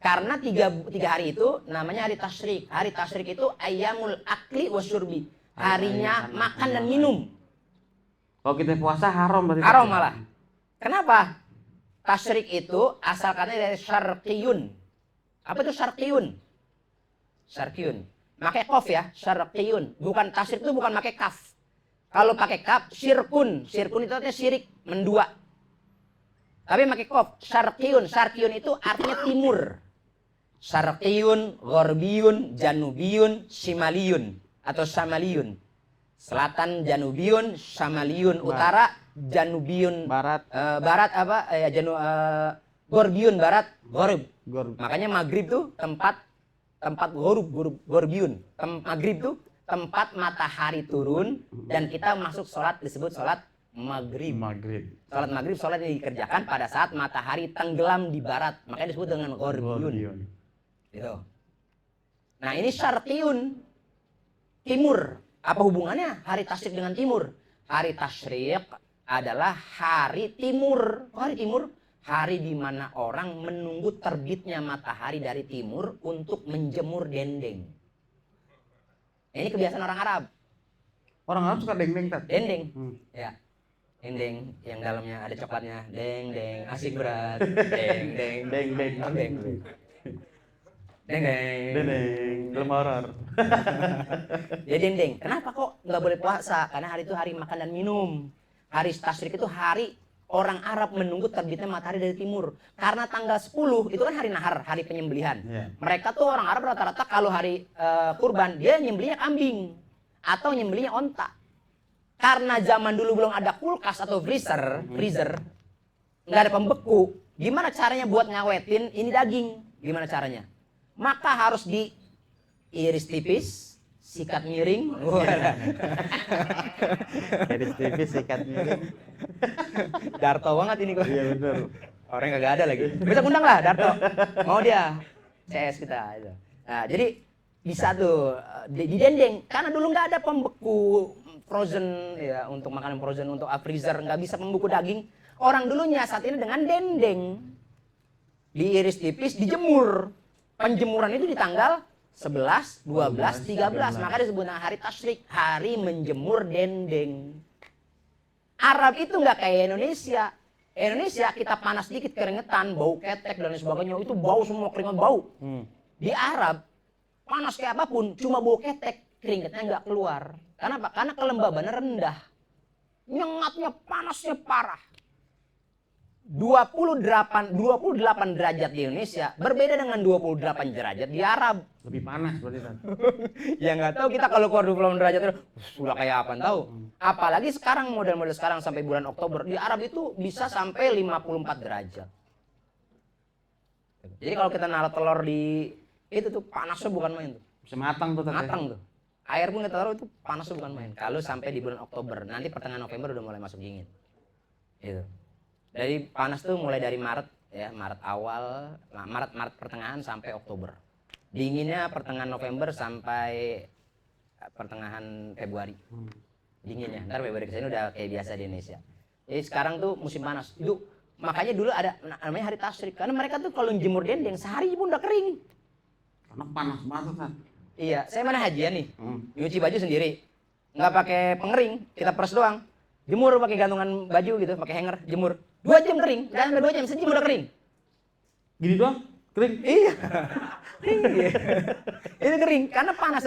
Karena tiga hari itu namanya hari tasyrik. Hari tasyrik itu ayyamul akli wasyurbi. Harinya makan dan minum. Kalau kita puasa haram berarti. Haram malah. Kenapa? Tasyrik itu asal katanya dari syarqiyun. Apa itu syarqiyun? Syarqiyun. Pakai qaf ya, syarqiyun. Bukan tasyrik itu bukan pakai kaf. Kalau pakai kaf, syirkun. Syirkun itu artinya syirik, mendua. Tapi pakai qaf, syarqiyun. Syarqiyun itu artinya timur. Syarqiyun, ghorbiyun, janubiyun, shimaliyun atau shamaliyun. Selatan janubiyun, shamaliyun, utara janubiyun, Barat. barat apa? Ghorbiyun barat, ghorb. Gor. Makanya maghrib tuh tempat ghorbiyun. Maghrib tuh tempat matahari turun dan kita masuk sholat disebut sholat maghrib. Maghrib. Sholat maghrib sholat yang dikerjakan pada saat matahari tenggelam di barat. Makanya disebut dengan ghorbiyun. Gitu. Nah ini syarqiyun, timur. Apa hubungannya hari tasyrik dengan timur? Hari tasyrik adalah hari timur. Oh, hari timur? Hari di mana orang menunggu terbitnya matahari dari timur untuk menjemur dendeng. Ini kebiasaan orang Arab. Orang Arab suka deng-deng, Tat. Dendeng. Ya. Dendeng yang dalamnya ada coklatnya. Deng deng asik berat. Deng deng Deng-deng. deng deng. Deng deng. Deng-deng. Film horor. Ya dendeng. Kenapa kok nggak boleh puasa? Karena hari itu hari makan dan minum. Hari tasyrik itu hari orang Arab menunggu terbitnya matahari dari timur. Karena tanggal 10 itu kan hari nahar, hari penyembelihan. Yeah. Mereka tuh orang Arab rata-rata kalau hari kurban dia nyembelihnya kambing atau nyembelihnya onta. Karena zaman dulu belum ada kulkas atau freezer, nggak ada pembeku. Gimana caranya buat ngawetin ini daging? Gimana caranya? Maka harus diiris tipis, sikat miring. Iris tipis, sikat miring. Darto banget ini kok. Iya benar. Orang kagak ada lagi. Bisa undang lah Darto. Mau dia CS kita itu. Nah, jadi bisa tuh didendeng karena dulu nggak ada pembeku frozen ya untuk makanan frozen untuk freezer nggak bisa pembeku daging. Orang dulunya saat ini dengan dendeng. Diiris tipis, dijemur. Penjemuran itu di tanggal 11, 12, 13. Maka disebut hari tasyrik, hari menjemur dendeng. Arab itu nggak kayak Indonesia. Indonesia kita panas dikit keringetan, bau ketek dan lain sebagainya. Itu bau semua, keringat bau. Di Arab panas kayak apapun, cuma bau ketek, keringetnya nggak keluar. Kenapa? Karena kelembabannya rendah. Nyengatnya panasnya parah. 28 derajat di Indonesia berbeda dengan 28 derajat di Arab. Lebih panas berarti kan. Ya nggak tahu kita kalau keluar 28 derajat itu sudah kayak apa tahu. Apalagi sekarang model-model sekarang sampai bulan Oktober di Arab itu bisa sampai 54 derajat. Jadi kalau kita naruh telur di itu tuh panasnya bukan main tuh. Bisa matang tuh. Matang tuh. Air pun kita taruh itu panasnya bukan main. Kalau sampai di bulan Oktober, nanti pertengahan November udah mulai masuk dingin. Itu. Dari panas tuh mulai dari Maret ya, Maret awal, Maret pertengahan sampai Oktober. Dinginnya pertengahan November sampai pertengahan Februari. Dinginnya. Ntar Februari kesini udah kayak biasa di Indonesia. Jadi sekarang tuh musim panas. Itu makanya dulu ada namanya hari tasyrik. Karena mereka tuh kalau jemur dendeng sehari pun udah kering. Karena panas banget kan. Iya, saya mana hajian nih. Nyuci baju sendiri. Nggak pakai pengering, kita peres doang. Jemur pakai gantungan baju gitu, pakai hanger, jemur. 2 jam kering, jangan 2 jam, sejam udah kering. Gini doang? Kering? Iya. Kering dia. Itu kering karena panas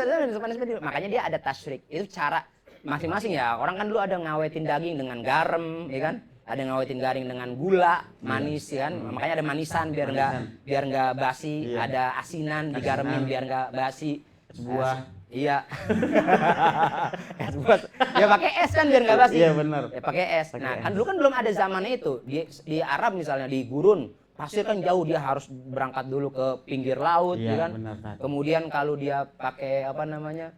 makanya dia ada tasyrik. Itu cara masing-masing ya. Orang kan dulu ada ngawetin daging dengan garam, ya kan? Ada ngawetin garing dengan gula, manis ya kan? Makanya ada manisan biar nggak basi, ada asinan digaremin biar nggak basi. Buah. Iya. Es buah. Ya pakai es kan biar nggak basi. Iya benar. Ya pakai es. Nah, kan dulu kan belum ada zamannya itu. Di Arab misalnya di gurun, pasti kan jauh dia harus berangkat dulu ke pinggir laut, iya, ya kan? Benar, Kemudian kalau dia pakai apa namanya?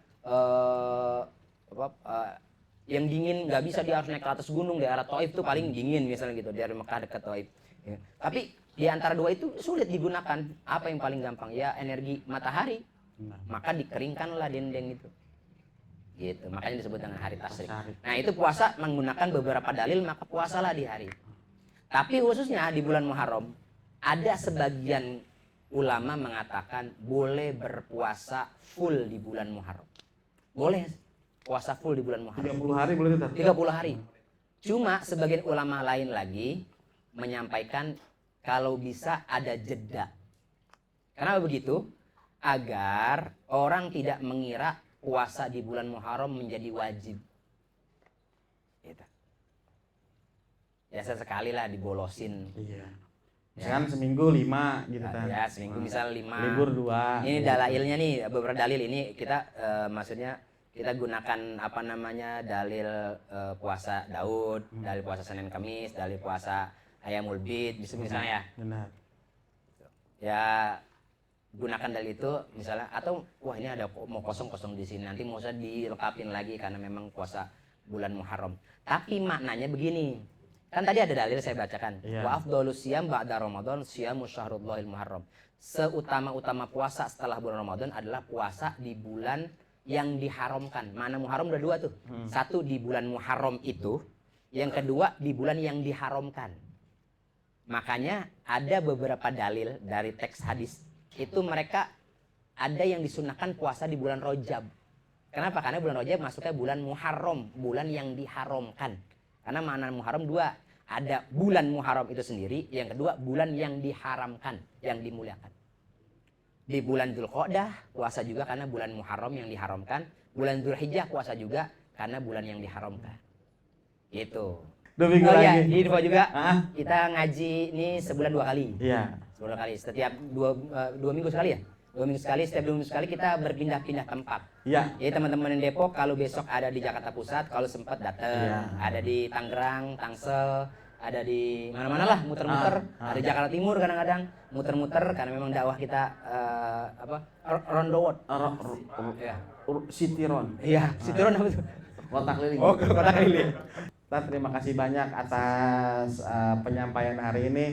Yang dingin nggak bisa, dia harus naik ke atas gunung. Daerah Taif itu paling dingin misalnya gitu, dari Mekah dekat Taif. Ya. Tapi di antara dua itu sulit digunakan. Apa yang paling gampang? Ya energi matahari. Maka dikeringkanlah dendeng itu. Gitu. Makanya disebut dengan hari tasyrik. Nah, itu puasa menggunakan beberapa dalil, maka puasalah di hari. Tapi khususnya di bulan Muharram, ada sebagian ulama mengatakan boleh berpuasa full di bulan Muharram. Boleh puasa full di bulan Muharram. 30 hari boleh itu? 30 hari. Cuma sebagian ulama lain lagi menyampaikan kalau bisa ada jeda. Kenapa begitu? Agar orang tidak mengira puasa di bulan Muharram menjadi wajib. Gitu. Ya sekali lah dibolosin. Iya. Misalkan seminggu 5 gitu kan. Ya seminggu misal 5. Libur 2. Ini dalailnya nih, beberapa dalil ini kita maksudnya kita gunakan apa namanya dalil puasa Daud, dalil puasa Senin Kamis, dalil puasa Ayamul Bid, misalnya ya. Benar. Ya gunakan dalil itu misalnya, atau wah ini ada mau kosong di sini, nanti mau usah dilengkapin lagi karena memang puasa bulan Muharram. Tapi maknanya begini, kan tadi ada dalil saya bacakan. Wa afdhalus siyam ba'da Ramadan siyamu syahrullahil Muharram. Seutama-utama puasa setelah bulan Ramadan adalah puasa di bulan yang diharamkan. Mana Muharram udah 2 tuh. Satu di bulan Muharram itu, yang kedua di bulan yang diharamkan. Makanya ada beberapa dalil dari teks hadis itu mereka ada yang disunahkan puasa di bulan Rajab. Kenapa? Karena bulan Rajab masuknya bulan Muharram, bulan yang diharamkan. Karena makna Muharram 2, ada bulan Muharram itu sendiri, yang kedua bulan yang diharamkan, yang dimuliakan. Di bulan Dzulqa'dah puasa juga karena bulan Muharram yang diharamkan, bulan Dzulhijjah puasa juga karena bulan yang diharamkan. Gitu. 2 minggu lagi. lagi. Di info juga kita ngaji ini sebulan 2 kali. Iya. Sebulan kali, setiap 2 minggu sekali ya. 2 minggu sekali, setiap 2 minggu sekali kita berpindah-pindah tempat. Iya. Jadi teman-teman yang Depok kalau besok ada di Jakarta Pusat, kalau sempat datang. Iya. Ada di Tangerang, Tangsel, ada di mana-mana lah muter-muter. Ada di Jakarta Timur kadang-kadang muter-muter karena memang dakwah kita rondo Ya. City Ron. Iya, City Ron apa tuh? Kota keliling. Oh, kota keliling. Terima kasih banyak atas penyampaian hari ini.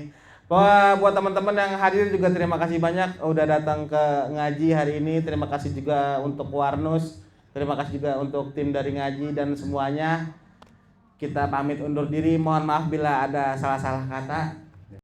Buat teman-teman yang hadir juga terima kasih banyak udah datang ke ngaji hari ini. Terima kasih juga untuk Warnus. Terima kasih juga untuk tim dari ngaji dan semuanya. Kita pamit undur diri. Mohon maaf bila ada salah-salah kata.